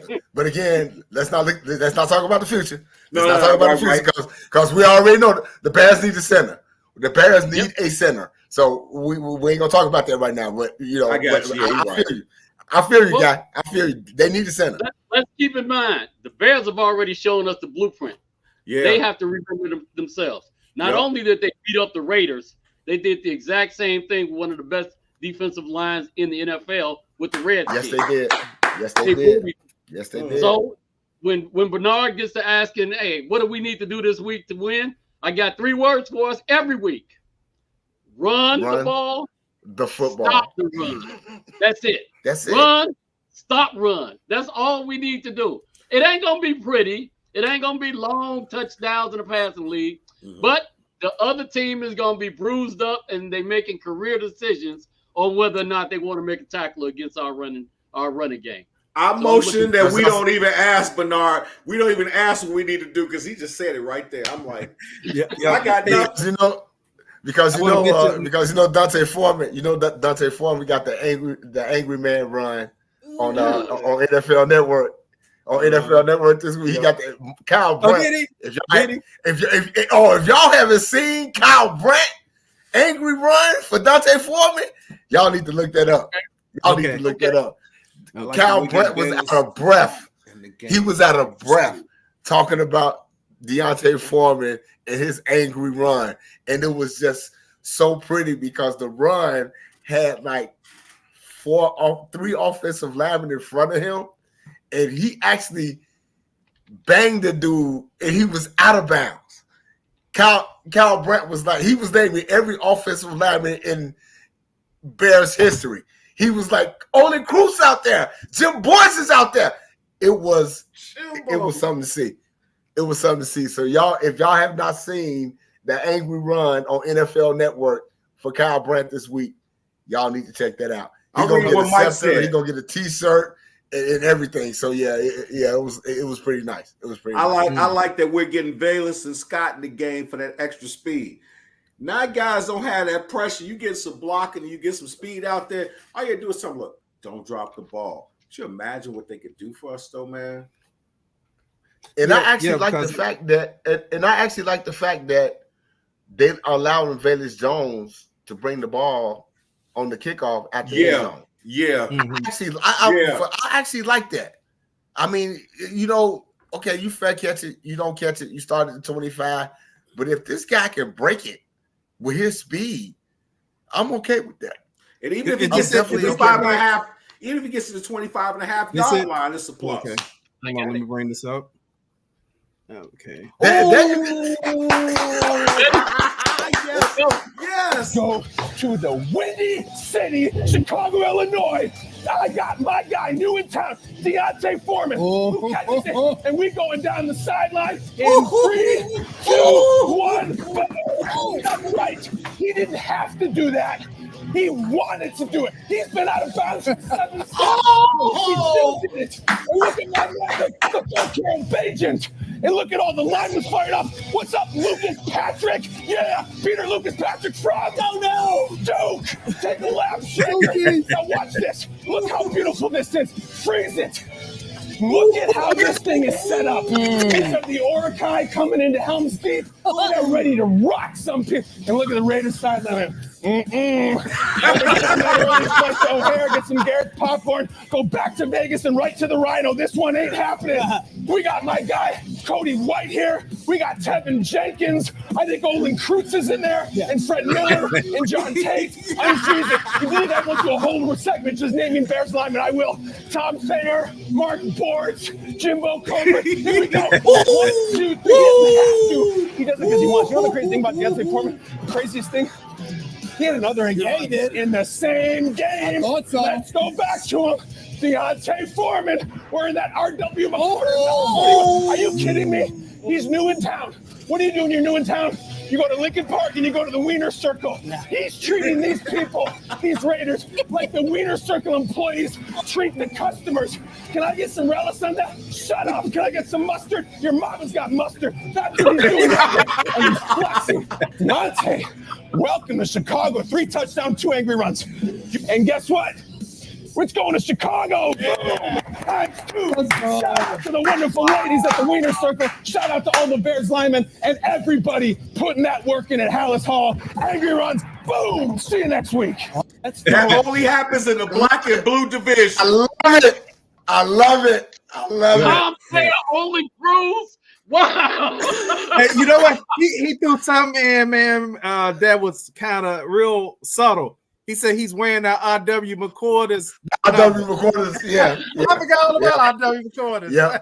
[SPEAKER 4] let's not talk about the future. Let's not talk about the future because we already know the Bears need a center. The Bears need a center. So we ain't gonna talk about that right now. But you know, I feel you. I feel you, guy. I feel you. They need a center.
[SPEAKER 3] Let's keep in mind the Bears have already shown us the blueprint. Yeah, they have to remember themselves. Not only did they beat up the Raiders, they did the exact same thing with one of the best defensive lines in the NFL with the Redskins.
[SPEAKER 4] Yes, they did.
[SPEAKER 3] So when Bernard gets to asking, hey, what do we need to do this week to win? I got 3 words for us every week. Run the ball.
[SPEAKER 4] The football.
[SPEAKER 3] Stop the run. That's it. Run, stop, run. That's all we need to do. It ain't going to be pretty. It ain't going to be long touchdowns in the passing league. Mm-hmm. But the other team is going to be bruised up and they're making career decisions on whether or not they want to make a tackle against our running game.
[SPEAKER 2] I motion that we don't even ask Bernard. We don't even ask what we need to do because he just said it right there. I'm like, I got nothing.
[SPEAKER 4] Because Dante Foreman. You know that Dante Foreman got the angry man run on NFL Network. On NFL Network this week, he got the Kyle Brandt. If y'all haven't seen Kyle Brandt angry run for Dante Foreman, y'all need to look that up. Kyle Brandt was out of breath. He was out of breath talking about Deontay Foreman and his angry run. And it was just so pretty because the run had like 3 offensive linemen in front of him. And he actually banged the dude and he was out of bounds. Kyle Brandt was like, he was naming every offensive lineman in Bears history. He was like, Olin Cruz out there. Jim Boyce is out there. It was something to see. It was something to see. So y'all, if y'all have not seen the angry run on NFL Network for Kyle Brandt this week, y'all need to check that out. He's gonna get a scepter. He's gonna get a T-shirt and everything. So it was pretty nice. It was pretty.
[SPEAKER 2] I like that we're getting Valens and Scott in the game for that extra speed. Now guys don't have that pressure. You get some blocking and you get some speed out there. All you gotta do is tell them, look, don't drop the ball. Could you imagine what they could do for us though, man?
[SPEAKER 4] And I actually like the fact that they allowing Velus Jones to bring the ball on the kickoff at the end zone.
[SPEAKER 2] Yeah.
[SPEAKER 4] I actually like that. I mean, okay, you fair catch it, you don't catch it, you start at the 25. But if this guy can break it with his speed, I'm okay with that.
[SPEAKER 2] And even if he gets to 25.5, even if he gets to the 25.5 yard line, it's a plus.
[SPEAKER 1] Okay. Hang on, let me bring this up. Okay.
[SPEAKER 2] Yes.
[SPEAKER 5] Go to the Windy City, Chicago, Illinois. I got my guy new in town, Deontay Foreman. And we going down the sideline in 3, 2, 1. That's right. He didn't have to do that. He wanted to do it. He's been out of bounds for 7 seconds. He still did it. And look at my man, the Carol Bajent. And look at all the linemen fired up. What's up, Lucas Patrick? Yeah, Peter Lucas Patrick from Duke. Take a lap, shaker. Now watch this. Look how beautiful this is. Freeze it. Look at how this thing is set up. It's got the Orakai coming into Helm's Deep. They're ready to rock some people. And look at the Raiders sideline. Get some Garrett's popcorn, go back to Vegas and right to the Rhino. This one ain't happening. We got my guy Cody White here. We got Tevin Jenkins. I think Olin Krutz is in there, and Fred Miller and John Tate. I'm freezing. You believe I went to a whole segment just naming Bears linemen? I will. Tom Thayer, Mark Bortz, Jimbo Colbert. Here we go. 1, 2, 3. He does it because he wants. You know the crazy thing about Deontay Foreman? The craziest thing? He had another engagement in the same game. I thought so. Let's go back to him. Deontay Foreman wearing that RW McCorder. Are you kidding me? He's new in town. What do you do when you're new in town? You go to Lincoln Park and you go to the Wiener Circle. He's treating these people, these Raiders, like the Wiener Circle employees treat the customers. Can I get some relish on that? Shut up. Can I get some mustard? Your mama's got mustard. That's what he's doing. And he's flexing. Deontay, welcome to Chicago. 3 touchdowns, 2 angry runs. And guess what? It's going to Chicago. Shout out to the wonderful ladies at the Wiener Circle. Shout out to all the Bears linemen and everybody putting that work in at Hallis Hall. Angry runs. Boom. See you next week.
[SPEAKER 2] That only happens in the black and blue division.
[SPEAKER 4] I love it.
[SPEAKER 3] Tom Thayer, Olin Cruz. Wow.
[SPEAKER 1] Hey, you know what? He threw something in, man, that was kind of real subtle. He said he's wearing that RW McCorders.
[SPEAKER 4] RW McCorders, yeah.
[SPEAKER 1] I forgot all about RW McCorders.
[SPEAKER 4] Yeah.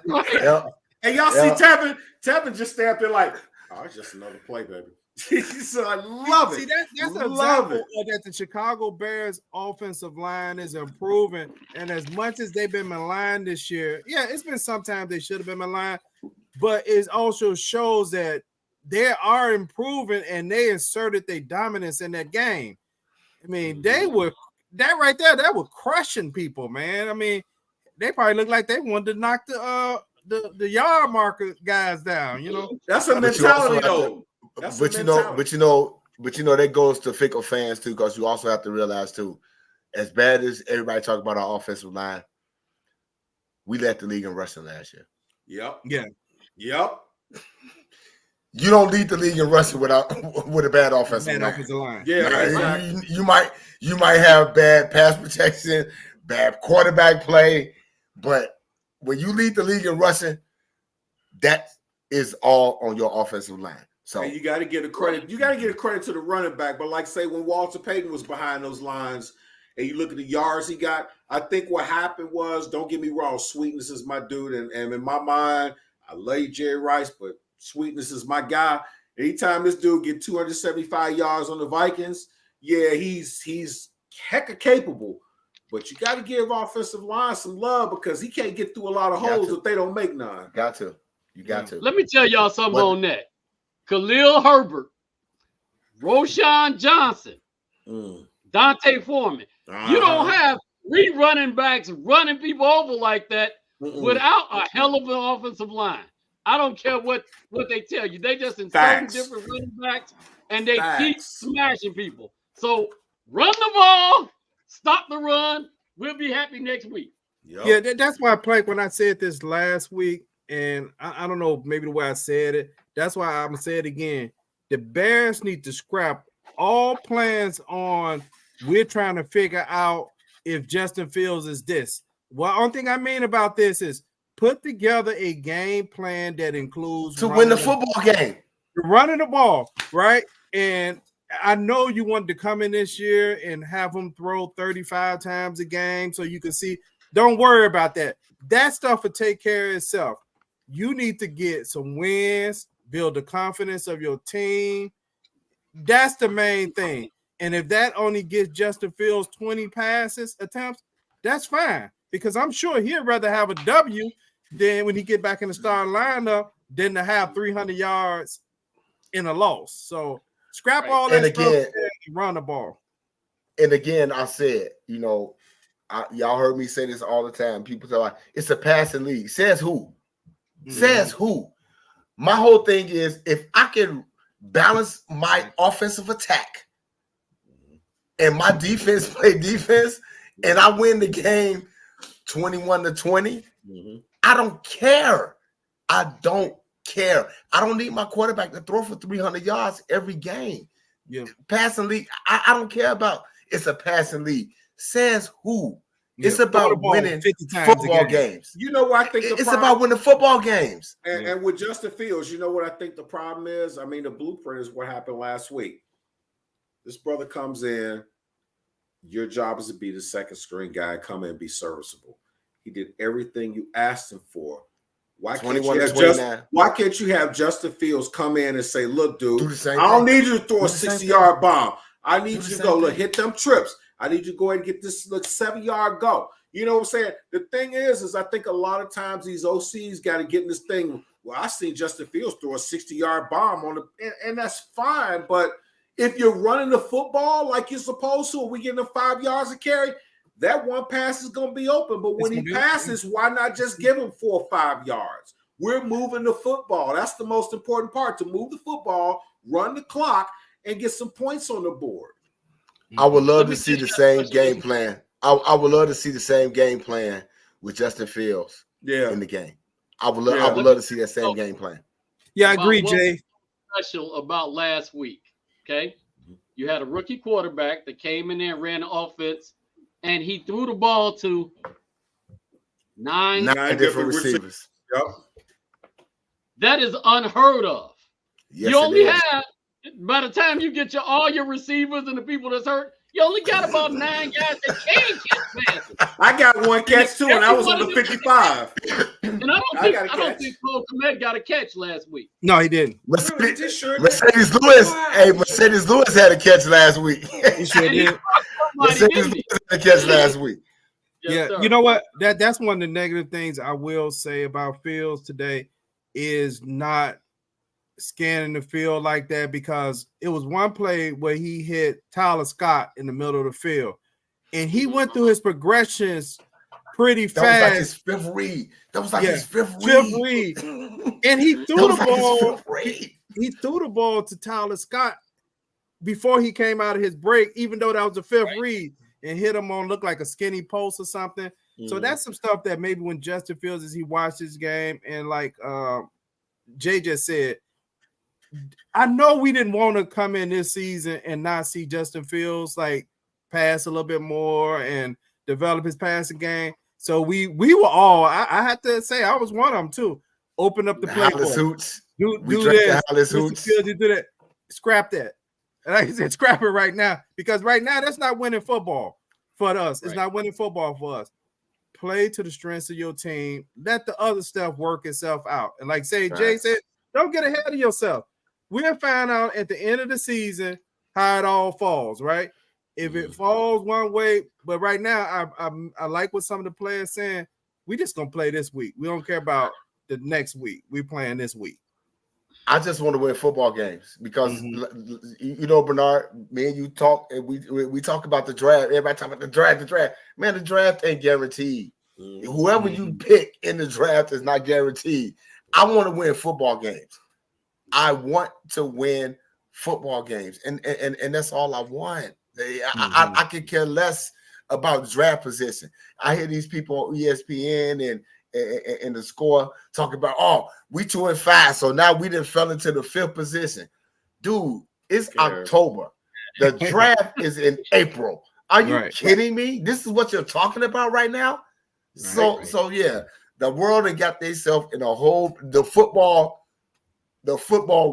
[SPEAKER 2] And y'all see Tevin just stay up there like, oh, it's just another play, baby. So I love it.
[SPEAKER 1] See, that's an example that the Chicago Bears offensive line is improving. And as much as they've been maligned this year, it's been sometimes they should have been maligned, but it also shows that they are improving and they inserted their dominance in that game. I mean, they were that right there. That was crushing people, man. I mean, they probably look like they wanted to knock the yard marker guys down. You know,
[SPEAKER 2] that's a mentality though.
[SPEAKER 4] But you know, that goes to fickle fans too, because you also have to realize too, as bad as everybody talk about our offensive line, we led the league in rushing last year.
[SPEAKER 2] Yep.
[SPEAKER 1] Yeah.
[SPEAKER 2] Yep.
[SPEAKER 4] You don't lead the league in rushing with a bad offensive line.
[SPEAKER 2] Yeah,
[SPEAKER 4] exactly. you might have bad pass protection, bad quarterback play, but when you lead the league in rushing, that is all on your offensive line. So
[SPEAKER 2] and you got to get a credit. You got to get a credit to the running back. But like say when Walter Payton was behind those lines, and you look at the yards he got, I think what happened was, don't get me wrong, Sweetness is my dude, and in my mind, I love you, Jerry Rice, but Sweetness is my guy. Anytime this dude get 275 yards on the Vikings, yeah, he's hecka capable. But you got to give offensive line some love because he can't get through a lot of holes if they don't make none.
[SPEAKER 4] Got to. You got to.
[SPEAKER 3] Let me tell y'all something on that. Khalil Herbert, Roshan Johnson, Dante Foreman. You don't have 3 running backs running people over like that without a hell of an offensive line. I don't care what they tell you. They just insert different running backs and they keep smashing people. So run the ball, stop the run. We'll be happy next week.
[SPEAKER 2] Yep.
[SPEAKER 1] Yeah, that's why I played when I said this last week, and I don't know maybe the way I said it. That's why I'm gonna say it again. The Bears need to scrap all plans on we're trying to figure out if Justin Fields is this. Well, only thing I mean about this is put together a game plan that includes
[SPEAKER 4] to win the football game.
[SPEAKER 1] Running the ball, right? And I know you wanted to come in this year and have them throw 35 times a game so you can see. Don't worry about that. That stuff will take care of itself. You need to get some wins, build the confidence of your team. That's the main thing. And if that only gets Justin Fields 20 passes attempts, that's fine. Because I'm sure he'd rather have a W than when he get back in the starting lineup than to have 300 yards in a loss. So scrap all that stuff and run the ball.
[SPEAKER 4] And again, I said, y'all heard me say this all the time. People say, it's a passing league. Says who? Says who? My whole thing is if I can balance my offensive attack and my defense play defense and I win the game 21-20, I don't care. I don't care. I don't need my quarterback to throw for 300 yards every game.
[SPEAKER 1] Yeah.
[SPEAKER 4] Passing league, I don't care about. It's a passing league. Says who? Yeah. It's about winning football games.
[SPEAKER 2] You know what I think?
[SPEAKER 4] It's about winning football games.
[SPEAKER 2] And with Justin Fields, you know what I think the problem is? I mean, the blueprint is what happened last week. This brother comes in. Your job is to be the second string guy, come in and be serviceable. He did everything you asked him for. Why can't you have Justin Fields come in and say, look, dude, I don't need you to throw a 60-yard bomb. I need you to go, look, hit them trips. I need you to go ahead and get this 7-yard go. You know what I'm saying? The thing is I think a lot of times these OCs got to get in this thing. Well, I seen Justin Fields throw a 60-yard bomb on and that's fine. But if you're running the football like you're supposed to, we getting the 5 yards of carry, that one pass is going to be open. But when he passes, why not just give him 4 or 5 yards? We're moving the football. That's the most important part, to move the football, run the clock, and get some points on the board.
[SPEAKER 4] I would love to see the same game plan. I would love to see the same game plan with Justin Fields in the game. I would love to see that same game plan.
[SPEAKER 1] Yeah, I agree, Jay.
[SPEAKER 3] Special about last week, okay? You had a rookie quarterback that came in there and ran the offense, and he threw the ball to nine
[SPEAKER 4] different receivers.
[SPEAKER 2] Yep.
[SPEAKER 3] That is unheard of.
[SPEAKER 4] Yes,
[SPEAKER 3] you only have, by the time you get all your receivers and the people that's hurt, you only got about 9 guys that can catch passes.
[SPEAKER 2] I got one catch too, and I was on the 55.
[SPEAKER 3] And I don't think Cole Kmet got a catch last week.
[SPEAKER 1] No, he didn't.
[SPEAKER 4] Mercedes Lewis had a catch last week.
[SPEAKER 1] He sure did.
[SPEAKER 4] Mercedes Lewis had a catch last week.
[SPEAKER 1] Yes, you know what? That's one of the negative things I will say about Fields today is not scanning the field like that, because it was one play where he hit Tyler Scott in the middle of the field, and he went through his progressions pretty
[SPEAKER 4] That was like
[SPEAKER 1] fast.
[SPEAKER 4] his fifth read. That was like
[SPEAKER 1] Yeah,
[SPEAKER 4] his fifth
[SPEAKER 1] read. And he threw the ball. He threw the ball to Tyler Scott before he came out of his break, even though that was the fifth read, and hit him on look like a skinny post or something. So that's some stuff that maybe when Justin Fields, as he watched this game, and like Jay just said, I know we didn't want to come in this season and not see Justin Fields like pass a little bit more and develop his passing game. So we were all, I had to say, I was one of them too. Open up the playbook. Do this. Fields, you do that. Scrap that. And like I said, scrap it right now, because right now that's not winning football for us. It's not winning football for us. Play to the strengths of your team. Let the other stuff work itself out. And like Jay said, don't get ahead of yourself. We'll find out at the end of the season how it all falls, right? If it falls one way, but right now I like what some of the players saying. We just gonna play this week. We don't care about the next week. We playing this week.
[SPEAKER 4] I just want to win football games because you know, Bernard, me and you talk, and we talk about the draft. Everybody talk about the draft. Man, the draft ain't guaranteed. Whoever you pick in the draft is not guaranteed. I want to win football games. I want to win football games, and that's all I want. I could care less about draft position. I hear these people on ESPN and the score talking about, oh, we 2-5, so now we done fell into the 5th position. Dude, it's October. The draft is in April. Are you kidding me? This is what you're talking about right now? So yeah, the world has got themselves in a whole the football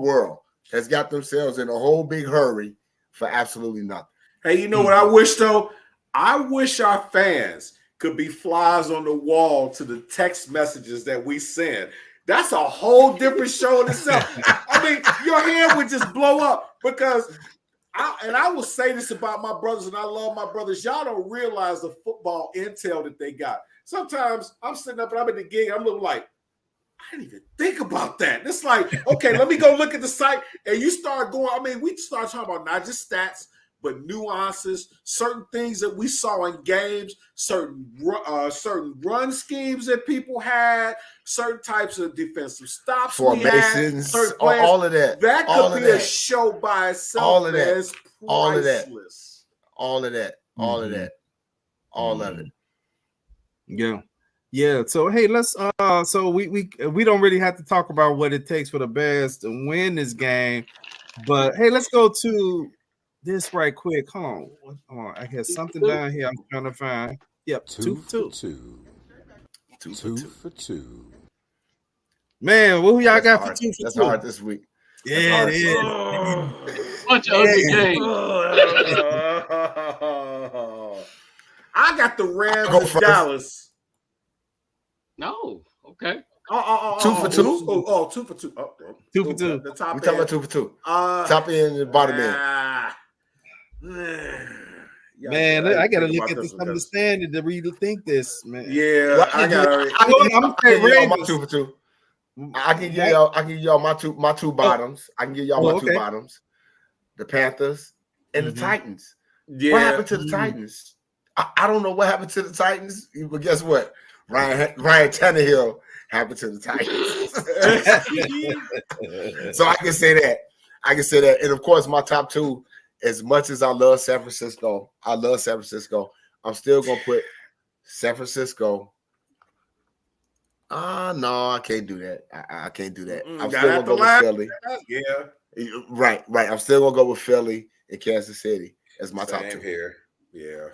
[SPEAKER 4] world has got themselves in a whole big hurry for absolutely nothing.
[SPEAKER 2] Hey, you know what I wish though? I wish our fans could be flies on the wall to the text messages that we send. That's a whole different show in itself. I mean, your head would just blow up because I will say this about my brothers, and I love my brothers. Y'all don't realize the football intel that they got. Sometimes I'm sitting up and I'm at the gig, I'm looking like, I didn't even think about that. It's like, okay, let me go look at the site. And you start going, I mean, we start talking about not just stats, but nuances, certain things that we saw in games, certain run schemes that people had, certain types of defensive stops,
[SPEAKER 4] formations, all of that.
[SPEAKER 2] That could be a show by itself.
[SPEAKER 4] All of that.
[SPEAKER 2] It's priceless.
[SPEAKER 4] All of that.
[SPEAKER 1] Yeah. So hey, let's so we don't really have to talk about what it takes for the Bears to win this game, but hey, let's go to this right quick. Hold on. I have something down here I'm trying to find. Yep, 2 for 2. 2 for 2. Man, who y'all got for 2 for 2?
[SPEAKER 4] That's hard this week.
[SPEAKER 1] Yeah, it is.
[SPEAKER 3] Bunch of ugly games.
[SPEAKER 2] I got the Rams of Dallas.
[SPEAKER 3] No, okay.
[SPEAKER 4] 2 for 2?
[SPEAKER 2] 2 for 2.
[SPEAKER 1] 2 for 2.
[SPEAKER 2] The top
[SPEAKER 4] we talking about 2 for 2. Top end and the bottom end.
[SPEAKER 1] Man, I gotta look at some of the standard to rethink this, man.
[SPEAKER 2] Yeah,
[SPEAKER 4] well, I'm my 2 for 2. I can give y'all my two bottoms. I can give y'all my 2 bottoms. The Panthers and the Titans. Yeah. What happened to the Titans? I don't know what happened to the Titans, but guess what? Ryan Tannehill happened to the Titans. So I can say that. And of course, my top 2, as much as I love San Francisco, I'm still gonna put San Francisco. No, I can't do that. I can't do that. I'm still gonna go with Philly. Yeah. Right. I'm still gonna go with Philly and Kansas City as my top 2
[SPEAKER 2] here. Yeah.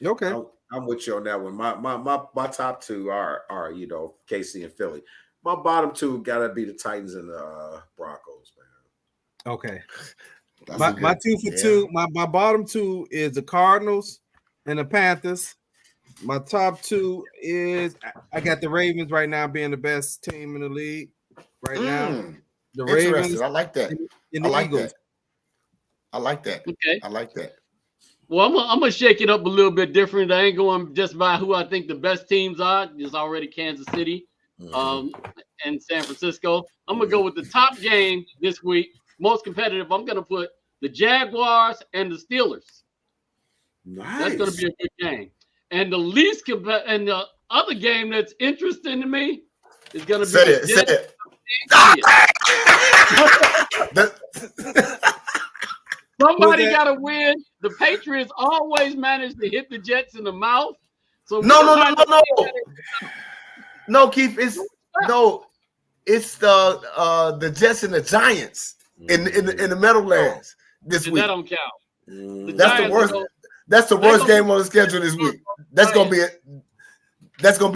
[SPEAKER 1] Okay.
[SPEAKER 2] I'm with you on that one. My top 2 are KC and Philly. My bottom 2 gotta be the Titans and the Broncos, man.
[SPEAKER 1] Okay. My 2 for 2. My bottom 2 is the Cardinals and the Panthers. My top 2 is I got the Ravens right now being the best team in the league right now. The Ravens.
[SPEAKER 4] I like that.
[SPEAKER 1] And the Eagles.
[SPEAKER 4] I like that.
[SPEAKER 3] Okay.
[SPEAKER 4] I like that.
[SPEAKER 3] Well, I'm gonna shake it up a little bit different. I ain't going just by who I think the best teams are. There's already Kansas City, and San Francisco. I'm gonna go with the top game this week, most competitive. I'm gonna put the Jaguars and the Steelers.
[SPEAKER 2] Nice.
[SPEAKER 3] That's gonna be a good game. And the and the other game that's interesting to me is going to be
[SPEAKER 4] Say
[SPEAKER 3] the
[SPEAKER 4] it.
[SPEAKER 3] Jets. Somebody got to win. The Patriots always manage to hit the Jets in the mouth. So
[SPEAKER 4] no, Keith. It's the Jets and the Giants in the Meadowlands this week.
[SPEAKER 3] That don't count.
[SPEAKER 4] That's the worst. That's the worst game on the schedule this week. That's gonna be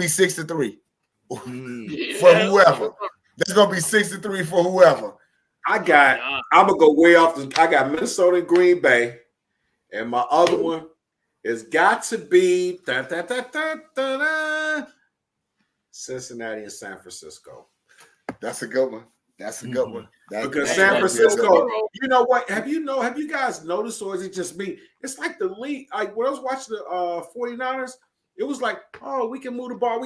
[SPEAKER 4] 6-3 for whoever. That's gonna be 6-3 for whoever.
[SPEAKER 2] I'm gonna go way off. I got Minnesota and Green Bay, and my other one has got to be Cincinnati and San Francisco.
[SPEAKER 4] That's a good one. Because
[SPEAKER 2] San Francisco, you know what? Have you guys noticed, or is it just me? It's like the league. Like when I was watching the 49ers, it was like, oh, we can move the ball.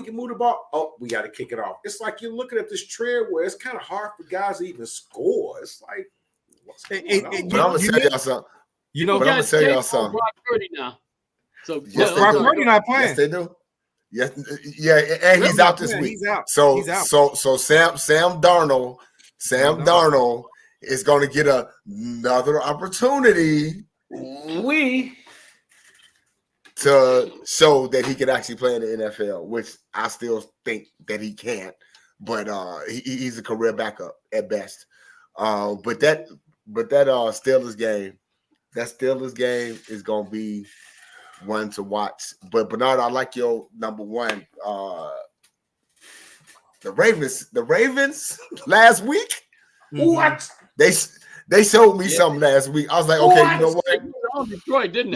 [SPEAKER 2] Oh, we got to kick it off. It's like you're looking at this trend where it's kind of hard for guys to even score. It's like, what's going on?
[SPEAKER 4] But I'm gonna tell y'all something. I'm gonna tell y'all something.
[SPEAKER 3] Brock Purdy now. So
[SPEAKER 1] Brock Purdy not playing.
[SPEAKER 4] Yes, they do. Yes, yeah, and he's out this week.
[SPEAKER 1] He's out.
[SPEAKER 4] So
[SPEAKER 1] he's out.
[SPEAKER 4] So Sam Darnold is going to get another opportunity to show that he can actually play in the NFL, which I still think that he can't. But he's a career backup at best. But that Steelers game is going to be one to watch. But Bernard, I like your number one. The Ravens last week.
[SPEAKER 2] What?
[SPEAKER 4] They showed me something last week. I was like, okay, you know what?
[SPEAKER 3] Detroit, didn't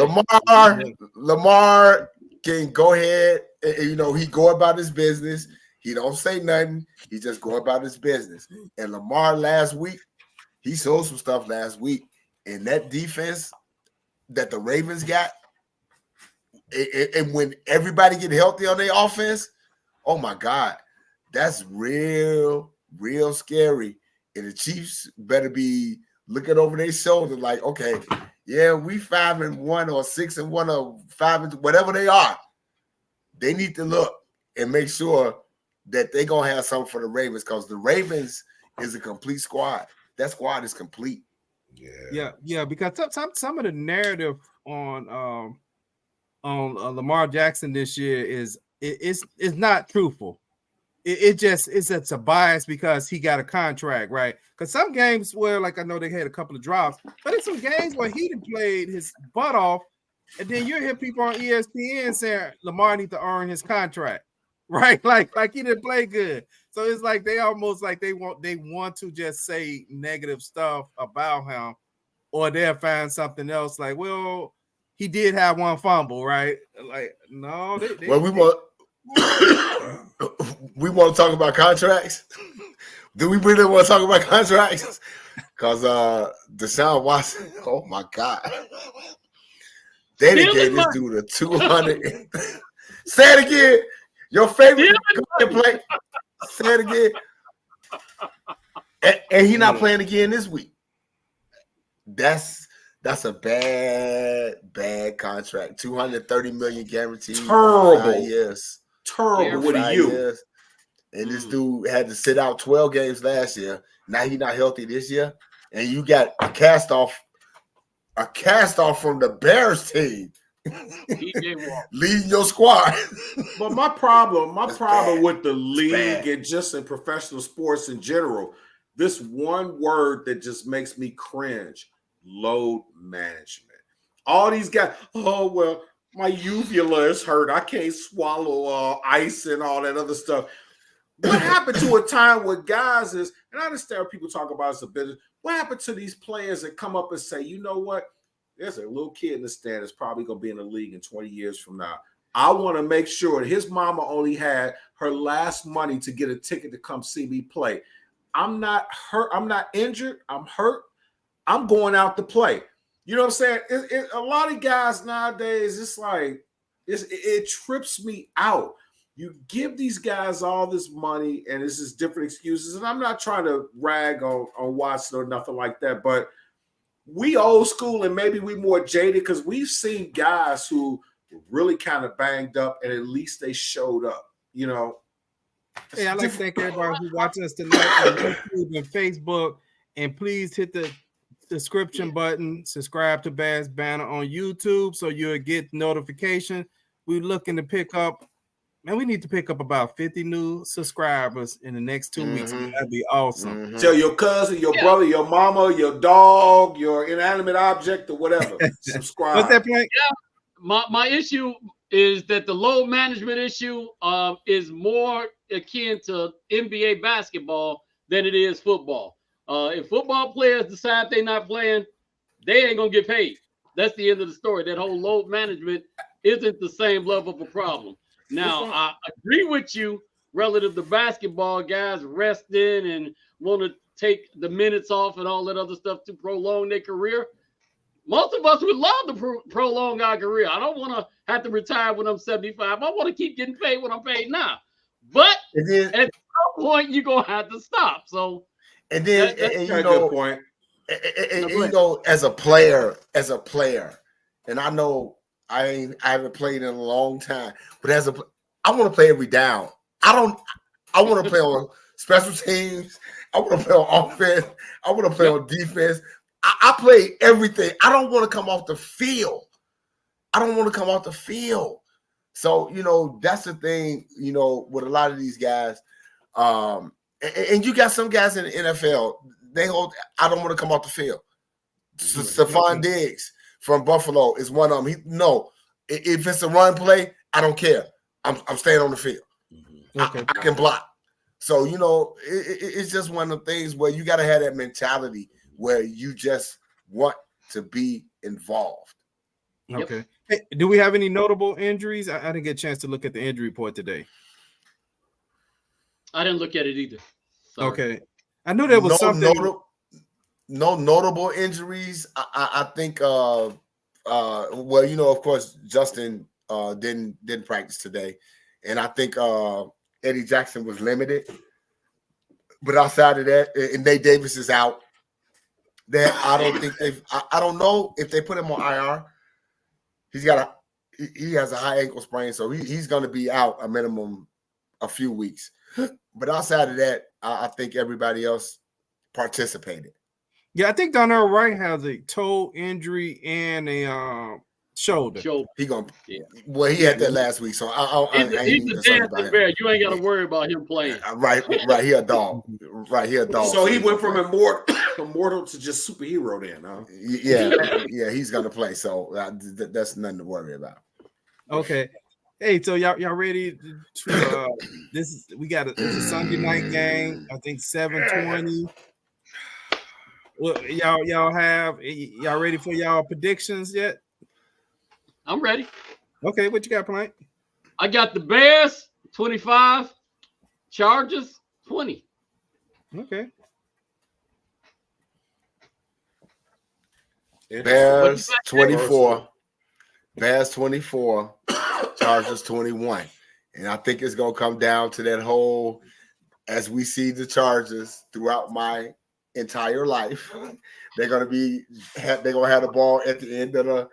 [SPEAKER 4] Lamar can go ahead and he go about his business. He don't say nothing. He just go about his business. And Lamar last week, he showed some stuff last week. And that defense that the Ravens got, and when everybody get healthy on their offense, oh my God, that's real scary. And the Chiefs better be looking over their shoulder like, okay, yeah, we 5-1 or 6-1 or 5, whatever they are. They need to look and make sure that they're gonna have something for the Ravens, because the Ravens is a complete squad. That squad is complete.
[SPEAKER 1] Yeah. Because some of the narrative on Lamar Jackson this year is not truthful. It's a bias because he got a contract, right? Because some games where, like, I know they had a couple of drops, but it's some games where he played his butt off, and then you hear people on ESPN saying Lamar needs to earn his contract, right? Like he didn't play good. So it's like they almost like they want to just say negative stuff about him, or they'll find something else like, well, he did have one fumble, right? Like, no,
[SPEAKER 4] we want to talk about contracts. Do we really want to talk about contracts? Because Deshaun Watson, oh my God, they didn't get this dude a 200. Say it again. Your favorite play. Say it again. And he's not playing again this week. That's a bad contract. $230 million guaranteed.
[SPEAKER 2] Terrible.
[SPEAKER 4] Yes.
[SPEAKER 2] Terrible. What are you?
[SPEAKER 4] Years. And this dude had to sit out 12 games last year. Now he's not healthy this year. And you got a cast off from the Bears team. Leading your squad.
[SPEAKER 2] But my problem with the league and just in professional sports in general, this one word that just makes me cringe: load management. All these guys, oh well, my uvula is hurt. I can't swallow ice and all that other stuff. What happened to a time where guys and I understand what people talk about as a business. What happened to these players that come up and say, you know what? There's a little kid in the stand that's probably going to be in the league in 20 years from now. I want to make sure that his mama only had her last money to get a ticket to come see me play. I'm not hurt. I'm not injured. I'm hurt. I'm going out to play. You know what I'm saying? A lot of guys nowadays, it's like, it trips me out. You give these guys all this money, and this is different excuses. And I'm not trying to rag on Watson or nothing like that, but we old school and maybe we more jaded because we've seen guys who were really kind of banged up, and at least they showed up. You know.
[SPEAKER 1] Hey, I'd like to thank everybody who watched us tonight on YouTube and Facebook. And please hit the subscription button, subscribe to Bears Banter on YouTube so you'll get notification. We're looking to pick up, man, we need to pick up about 50 new subscribers in the next 2 weeks. That'd be awesome.
[SPEAKER 2] Tell your cousin, your brother, your mama, your dog, your inanimate object, or whatever. Subscribe.
[SPEAKER 1] What's that point?
[SPEAKER 3] Yeah, my issue is that the load management issue is more akin to NBA basketball than it is football. If football players decide they're not playing, they ain't gonna get paid. That's the end of the story. That whole load management isn't the same level of a problem. Now, I agree with you relative to basketball, guys resting and want to take the minutes off and all that other stuff to prolong their career. Most of us would love to prolong our career. I don't want to have to retire when I'm 75. I want to keep getting paid when I'm paid now. But at some point, you're going to have to stop. So,
[SPEAKER 4] and then,
[SPEAKER 2] that's a good point.
[SPEAKER 4] And you know, as a player, and I know I haven't played in a long time, but I want to play every down. I want to play on special teams. I want to play on offense. I want to play on defense. I play everything. I don't want to come off the field. So, you know, that's the thing, you know, with a lot of these guys. And you got some guys in the NFL, I don't want to come off the field. Stephon Diggs from Buffalo is one of them. If it's a run play, I don't care. I'm staying on the field. I can block. So, you know, it's just one of the things where you got to have that mentality where you just want to be involved.
[SPEAKER 1] Okay. Hey, do we have any notable injuries? I didn't get a chance to look at the injury report today.
[SPEAKER 3] I didn't look at it either. Sorry.
[SPEAKER 1] Okay. I knew there was something.
[SPEAKER 4] No notable injuries. I think, well, you know, of course, Justin didn't practice today. And I think Eddie Jackson was limited. But outside of that, and Nate Davis is out. That I don't know if they put him on IR. He has a high ankle sprain, so he's going to be out a minimum a few weeks. But outside of that, I think everybody else participated.
[SPEAKER 1] Yeah, I think Darnell Wright has a toe injury and a shoulder.
[SPEAKER 4] He had that last week, so
[SPEAKER 3] he's a dancing bear. You ain't got to worry about him playing.
[SPEAKER 4] Right. He a dog. Right, he a dog.
[SPEAKER 2] So he went from immortal to just superhero then, huh?
[SPEAKER 4] Yeah, he's gonna play. So that's nothing to worry about.
[SPEAKER 1] Okay. Hey, so y'all ready to we got it's a Sunday night game, I think 7:20. Well, y'all ready for y'all predictions yet?
[SPEAKER 3] I'm ready.
[SPEAKER 1] Okay, what you got, Plank?
[SPEAKER 3] I got the Bears 25, Chargers 20.
[SPEAKER 1] Okay.
[SPEAKER 4] Bears 24. Bears 24. Chargers 21. And I think it's gonna come down to that whole, as we see the Chargers throughout my entire life, they're gonna have the ball at the end of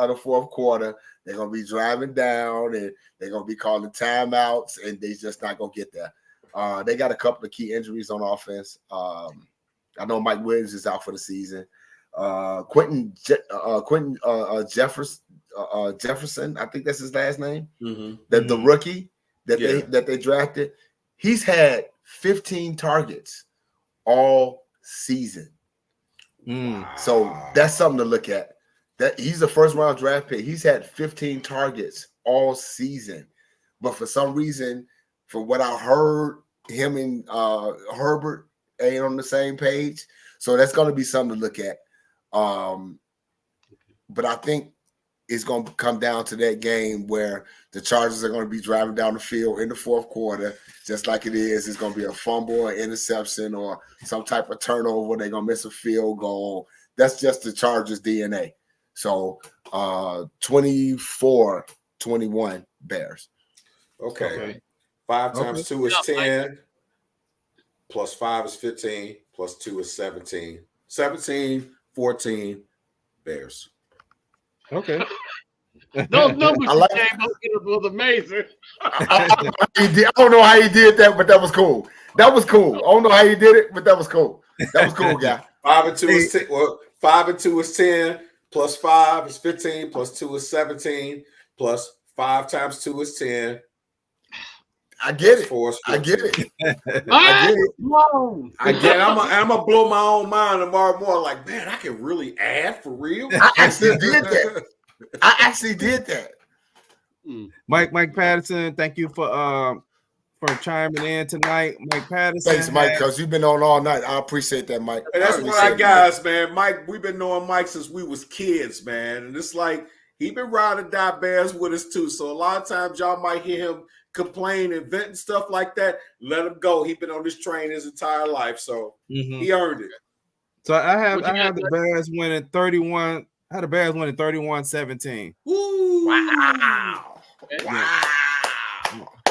[SPEAKER 4] the fourth quarter. They're gonna be driving down and they're gonna be calling timeouts, and they just not gonna get there. They got a couple of key injuries on offense. I know Mike Williams is out for the season. Quentin Jefferson, I think that's his last name. The rookie that they drafted, he's had 15 targets all season. So that's something to look at. That he's a first round draft pick. He's had 15 targets all season, but for some reason, from what I heard, him and Herbert ain't on the same page. So that's going to be something to look at. But I think it's going to come down to that game where the Chargers are going to be driving down the field in the fourth quarter, just like it is. It's going to be a fumble or interception or some type of turnover. They're going to miss a field goal. That's just the Chargers DNA. So 24-21 Bears.
[SPEAKER 2] Okay. 5 times 2 is 10. Plus 5 is 15. Plus 2 is 17. 17-14 Bears.
[SPEAKER 1] Okay.
[SPEAKER 3] Those numbers
[SPEAKER 4] like
[SPEAKER 3] you came up with was amazing.
[SPEAKER 4] I don't know how he did that, but that was cool. That was cool. I don't know how he did it, but that was cool. That was cool, guy.
[SPEAKER 2] 5 and 2 is 10. Well, 5 and 2 is 10. Plus 5 is 15. Plus 2 is 17. Plus 5 times 2 is 10.
[SPEAKER 4] I get it.
[SPEAKER 2] 4 is 15.
[SPEAKER 4] I get it.
[SPEAKER 3] I
[SPEAKER 4] get it.
[SPEAKER 2] I get it. I'm gonna blow my own mind tomorrow morning. Like, man, I can really add for real.
[SPEAKER 4] I actually did that. I actually did that.
[SPEAKER 1] Mike Patterson, thank you for chiming in tonight. Mike Patterson.
[SPEAKER 4] Thanks, Mike, because you've been on all night. I appreciate that, Mike.
[SPEAKER 2] And that's one of our guys, man. Mike, we've been knowing Mike since we was kids, man. And it's like he been riding or die Bears with us too. So a lot of times y'all might hear him complain and vent and stuff like that. Let him go. He's been on this train his entire life, so he earned it.
[SPEAKER 1] So I have the Bears winning 31. I had the Bears winning 31-17.
[SPEAKER 2] Woo.
[SPEAKER 4] Wow. Wow.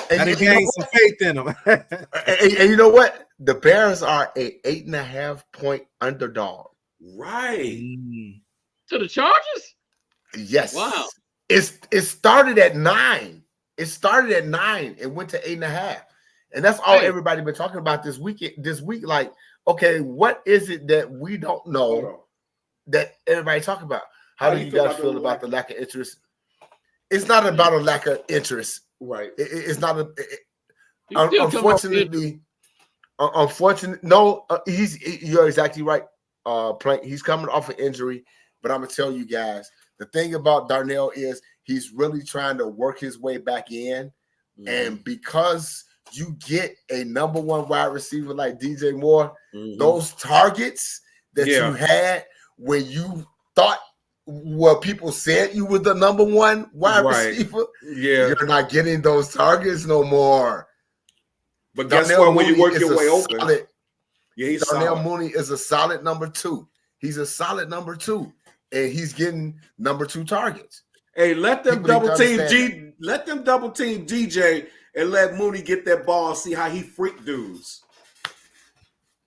[SPEAKER 1] And they gained some faith in them.
[SPEAKER 4] And you know what? The Bears are a 8.5 point underdog.
[SPEAKER 2] Right.
[SPEAKER 3] To the Chargers?
[SPEAKER 4] Yes.
[SPEAKER 3] Wow.
[SPEAKER 4] It started at 9. It started at 9 and went to 8.5. And that's all everybody been talking about this week. Like, okay, what is it that we don't know that everybody talking about? How do you guys feel about the lack of interest? It's not about a lack of interest.
[SPEAKER 2] Right.
[SPEAKER 4] It's not unfortunately. No, you're exactly right. He's coming off an injury, but I'm gonna tell you guys, the thing about Darnell is he's really trying to work his way back in, and because you get a number one wide receiver like DJ Moore, those targets that you had when you thought people said you were the number one wide receiver, you're not getting those targets no more.
[SPEAKER 2] But guess what? When you work your way open,
[SPEAKER 4] Darnell Mooney is a solid number 2. He's a solid number 2, and he's getting number 2 targets.
[SPEAKER 2] Hey, let them double team DJ and let Mooney get that ball and see how he freak dudes.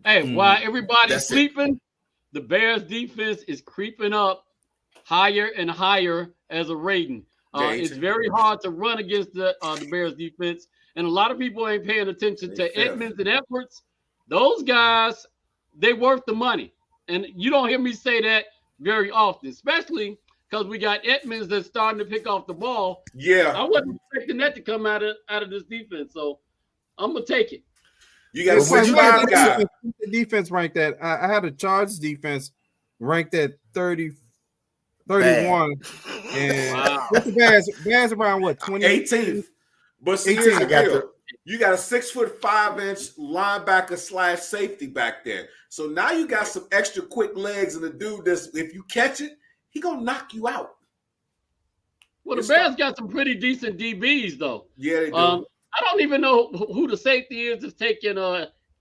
[SPEAKER 3] Hey, while everybody's sleeping, the Bears defense is creeping up higher and higher as a rating. It's very hard to run against the Bears defense, and a lot of people ain't paying attention to Edmonds and Edwards. Those guys, they worth the money, and you don't hear me say that very often, especially because we got Edmonds that's starting to pick off the ball.
[SPEAKER 2] Yeah,
[SPEAKER 3] I wasn't expecting that to come out of this defense, so I'm gonna take it.
[SPEAKER 2] You got 5 guys.
[SPEAKER 1] The defense ranked at. I had a Chargers defense ranked at 31, and what's the Bears around what
[SPEAKER 2] 18th? But see, here's the deal. You got a 6'5" linebacker / safety back there. So now you got some extra quick legs, and the dude that's, if you catch it, he gonna knock you out.
[SPEAKER 3] Well, the Bears got some pretty decent DBs though.
[SPEAKER 2] Yeah, they do.
[SPEAKER 3] I don't even know who the safety is that's taking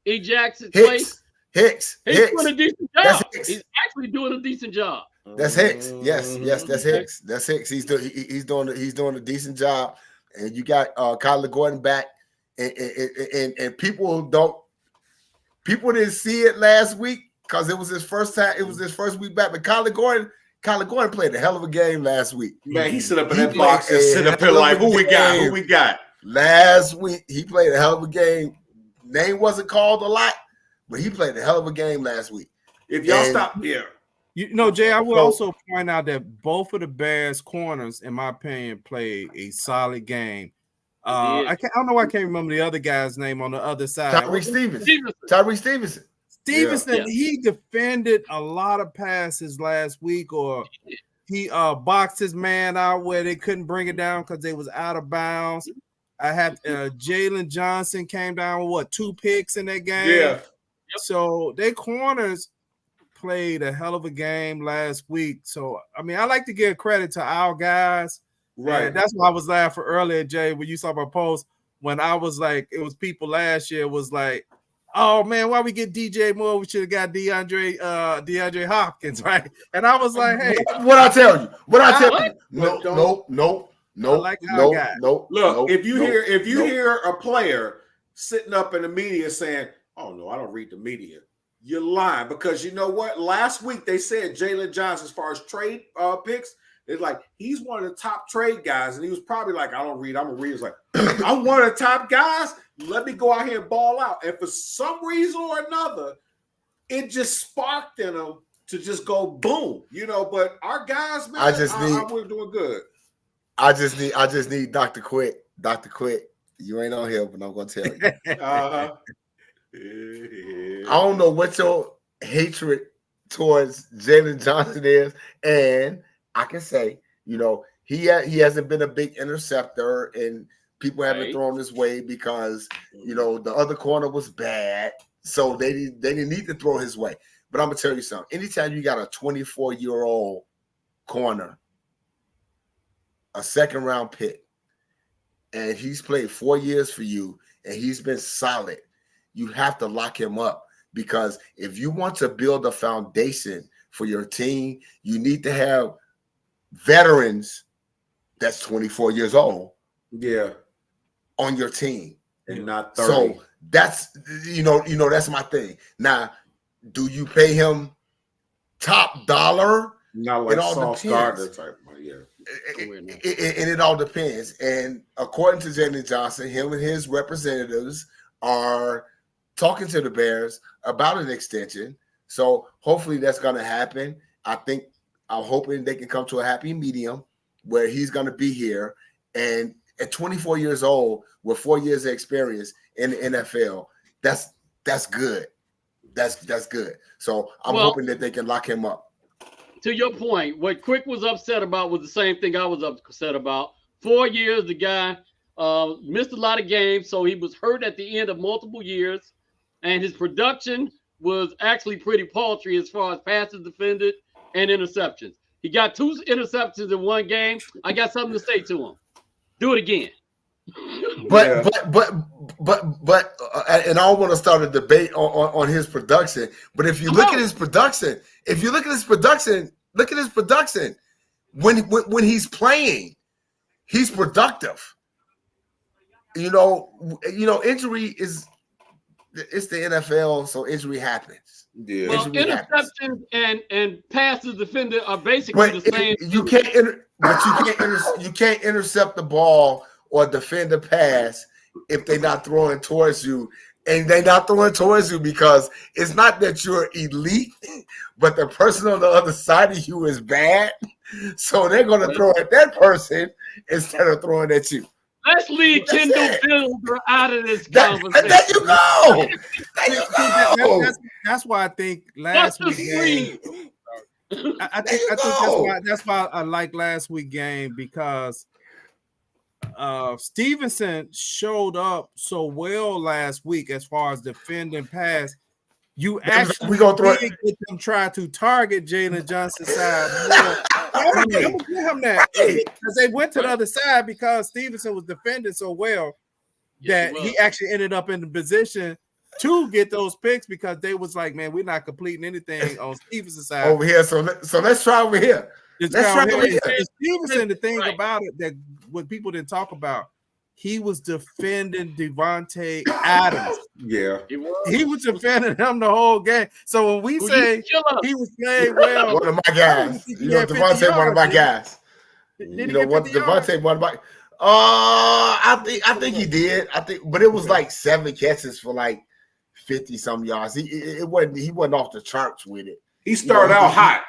[SPEAKER 3] E. Jackson's place.
[SPEAKER 4] Hicks.
[SPEAKER 3] He's doing a decent job. He's actually doing a decent job.
[SPEAKER 4] That's Hicks. Yes, that's Hicks. That's Hicks. He's doing a decent job. And you got Kyler Gordon back, and people didn't see it last week because it was his first time. It was his first week back. But Kyler Gordon played a hell of a game last week.
[SPEAKER 2] Man, he sit up in that box and sit up here like, who we got?
[SPEAKER 4] Last week he played a hell of a game. Name wasn't called a lot, but he played a hell of a game last week.
[SPEAKER 2] If y'all stop here.
[SPEAKER 1] You know, Jay, I will also point out that both of the Bears corners, in my opinion, played a solid game. I don't know why I can't remember the other guy's name on the other side.
[SPEAKER 4] Tyree Stevenson.
[SPEAKER 1] He defended a lot of passes last week, or he boxed his man out where they couldn't bring it down because they was out of bounds. I had Jalen Johnson came down with 2 picks in that game.
[SPEAKER 2] Yeah.
[SPEAKER 1] So their corners played a hell of a game last week. So, I mean, I like to give credit to our guys. Right. And that's why I was laughing earlier, Jay, when you saw my post, when I was like, it was people last year was like, oh, man, why we get DJ Moore? We should have got DeAndre Hopkins, right? And I was like, hey.
[SPEAKER 4] What I tell you? No.
[SPEAKER 2] Look, if you hear a player sitting up in the media saying, oh, no, I don't read the media, you're lying, because you know what? Last week they said Jalen Johnson, as far as trade picks, It's like he's one of the top trade guys, and he was probably like, I don't read, I'm gonna read. It's like, I'm one of the top guys. Let me go out here and ball out. And for some reason or another, it just sparked in him to just go boom, But our guys, man, we're doing good.
[SPEAKER 4] I just need Dr. Quick. Dr. Quick, you ain't on here, but I'm gonna tell you.
[SPEAKER 2] Uh-huh.
[SPEAKER 4] I don't know what your hatred towards Jalen Johnson is, and I can say, he hasn't been a big interceptor, and people haven't thrown his way because the other corner was bad, so they didn't need to throw his way. But I'm gonna tell you something. Anytime you got a 24-year-old corner, a second-round pick, and he's played 4 years for you, and he's been solid, you have to lock him up. Because if you want to build a foundation for your team, you need to have veterans that's 24 years old, on your team,
[SPEAKER 2] and not 30.
[SPEAKER 4] So that's that's my thing. Now, do you pay him top dollar?
[SPEAKER 2] Not like Sauce Gardner type money,
[SPEAKER 4] and it all depends. And according to Jalen Johnson, him and his representatives are talking to the Bears about an extension. So hopefully that's going to happen. I'm hoping they can come to a happy medium where he's going to be here. And at 24 years old, with 4 years of experience in the NFL, that's good. That's good. So I'm hoping that they can lock him up.
[SPEAKER 3] To your point, what Quick was upset about was the same thing I was upset about. 4 years, the guy missed a lot of games, so he was hurt at the end of multiple years. And his production was actually pretty paltry as far as passes defended and interceptions. He got 2 interceptions in one game. I got something to say to him. Do it again.
[SPEAKER 4] But and I don't want to start a debate on his production. But if you look at his production, look at his production. When he's playing, he's productive. Injury is. It's the NFL, so injury happens.
[SPEAKER 2] Yeah.
[SPEAKER 3] Well, interceptions and passes defended are basically the same.
[SPEAKER 4] You can't intercept the ball or defend a pass if they're not throwing towards you. And they're not throwing towards you because it's not that you're elite, but the person on the other side of you is bad. So they're going to throw at that person instead of throwing at you.
[SPEAKER 3] Let's leave Kendall Builder out of this conversation.
[SPEAKER 4] There you go.
[SPEAKER 1] That's why I think last week game. I think that's why I like last week game, because Stevenson showed up so well last week as far as defending pass. You actually get them try to target Jalen Johnson's side. I'm gonna give him that because they went to the other side because Stevenson was defending so well that he actually ended up in the position to get those picks because they was like, man, we're not completing anything on Stevenson's side
[SPEAKER 4] over here. So let's try over here.
[SPEAKER 1] Stevenson, the thing about it that what people didn't talk about, he was defending Devontae Adams.
[SPEAKER 2] Yeah.
[SPEAKER 1] He was defending him the whole game. So when we say he was playing well,
[SPEAKER 4] one of my guys. Devontae, one of my guys. Devontae, one of my I think he did. But it was like 7 catches for like 50-some yards. He wasn't off the charts with it.
[SPEAKER 2] He started out hot.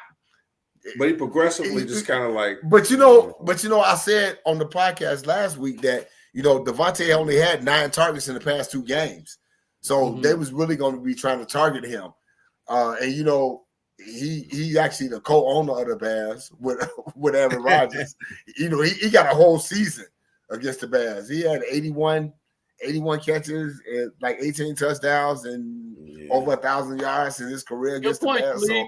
[SPEAKER 2] But he progressively just kind of like.
[SPEAKER 4] But I said on the podcast last week that Devontae only had 9 targets in the past 2 games, so they was really going to be trying to target him. And he actually the co-owner of the Bears with Aaron Rodgers. He got a whole season against the Bears. He had 81 catches and like 18 touchdowns and over 1,000 yards in his career against the Bears. So.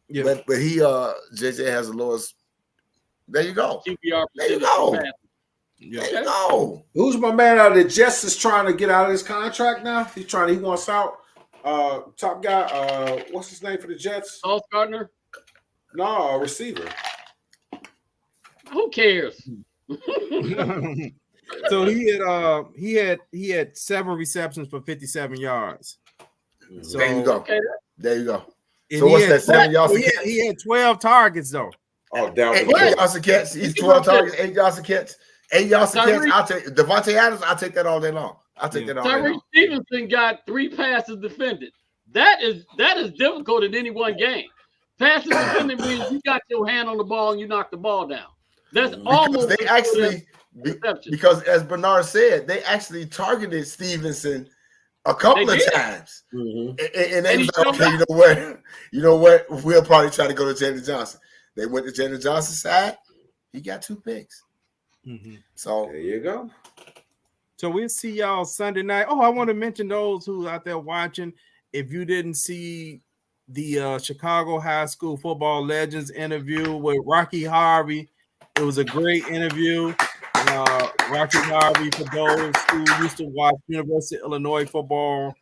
[SPEAKER 4] Yeah, but he JJ has the lowest. There you go.
[SPEAKER 3] QBR.
[SPEAKER 4] There you go.
[SPEAKER 1] Yeah.
[SPEAKER 4] There you go.
[SPEAKER 2] Who's my man out of the Jets is trying to get out of his contract now? He wants out. Top guy. What's his name for the Jets?
[SPEAKER 3] Sauce Gardner.
[SPEAKER 2] No, receiver.
[SPEAKER 3] Who cares?
[SPEAKER 1] So he had 7 receptions for 57 yards. So
[SPEAKER 4] there you go. There you go.
[SPEAKER 1] And
[SPEAKER 4] so what's that 7 yards?
[SPEAKER 1] He had 12 targets though.
[SPEAKER 2] Oh, Dalvin.
[SPEAKER 4] 8 yards a catch. He's 12 targets, 8 yards a catch. 8 yards a catch. I'll take Devontae Adams. I'll take that all day long. I'll take that all day
[SPEAKER 3] Tyree
[SPEAKER 4] long.
[SPEAKER 3] Stevenson got 3 passes defended. That is difficult in any one game. Passes defended means you got your hand on the ball and you knock the ball down. That's almost
[SPEAKER 4] they actually because as Bernard said, they actually targeted Stevenson a couple of times. And they was like, okay, you know what? We'll probably try to go to Jalen Johnson. They went to Jalen Johnson's side. He got 2 picks. So
[SPEAKER 2] there you go.
[SPEAKER 1] So we'll see y'all Sunday night. Oh, I want to mention those who out there watching. If you didn't see the Chicago High School Football Legends interview with Rocky Harvey, it was a great interview. Rocky Harvey, for those who used to watch University of Illinois football,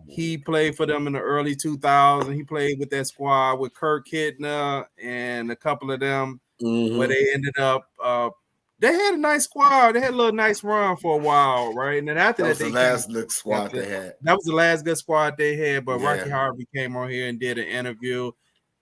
[SPEAKER 1] he played for them in the early 2000s. He played with that squad with Kirk Hittner and a couple of them, where they ended up. They had a nice squad. They had a little nice run for a while, right? And then after that,
[SPEAKER 4] was the last good squad they had.
[SPEAKER 1] That was the last good squad they had. But Rocky Harvey came on here and did an interview,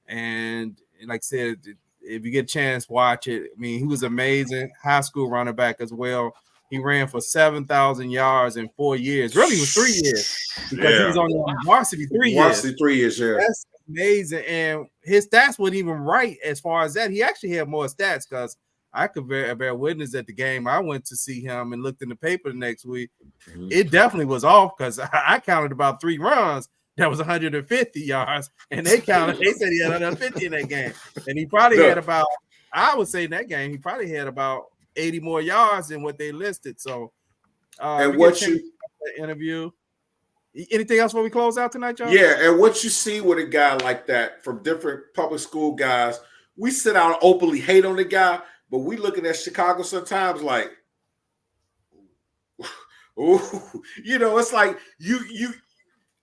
[SPEAKER 1] and like I said, if you get a chance, watch it. I mean, he was amazing. High school running back as well. He ran for 7,000 yards in 4 years. Really, it was 3 years because he was on the varsity 3 years.
[SPEAKER 2] Varsity 3 years, yeah.
[SPEAKER 1] That's amazing. And his stats weren't even right as far as that. He actually had more stats because I could bear witness at the game. I went to see him and looked in the paper the next week. It definitely was off because I counted about 3 runs. That was 150 yards, and they said he had 150 in that game. And he probably had about, I would say in that game, he probably had about 80 more yards than what they listed. So,
[SPEAKER 2] and what you
[SPEAKER 1] interview? Anything else before we close out tonight, John?
[SPEAKER 2] Yeah, and what you see with a guy like that from different public school guys, we sit out and openly hate on the guy, but we looking at Chicago sometimes like, ooh, it's like you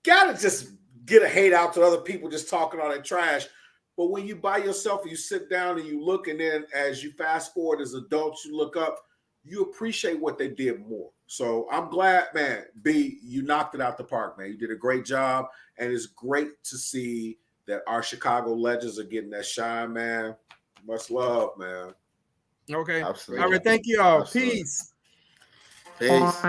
[SPEAKER 2] gotta just get a hate out to other people just talking all that trash. But when you by yourself and you sit down and you look, and then as you fast forward as adults, you look up, you appreciate what they did more. So I'm glad, man, B, you knocked it out the park, man. You did a great job, and it's great to see that our Chicago legends are getting that shine, man. Much love, man.
[SPEAKER 1] Okay.
[SPEAKER 4] Absolutely.
[SPEAKER 1] All right, thank you all.
[SPEAKER 4] Absolutely.
[SPEAKER 1] Peace.
[SPEAKER 4] Peace.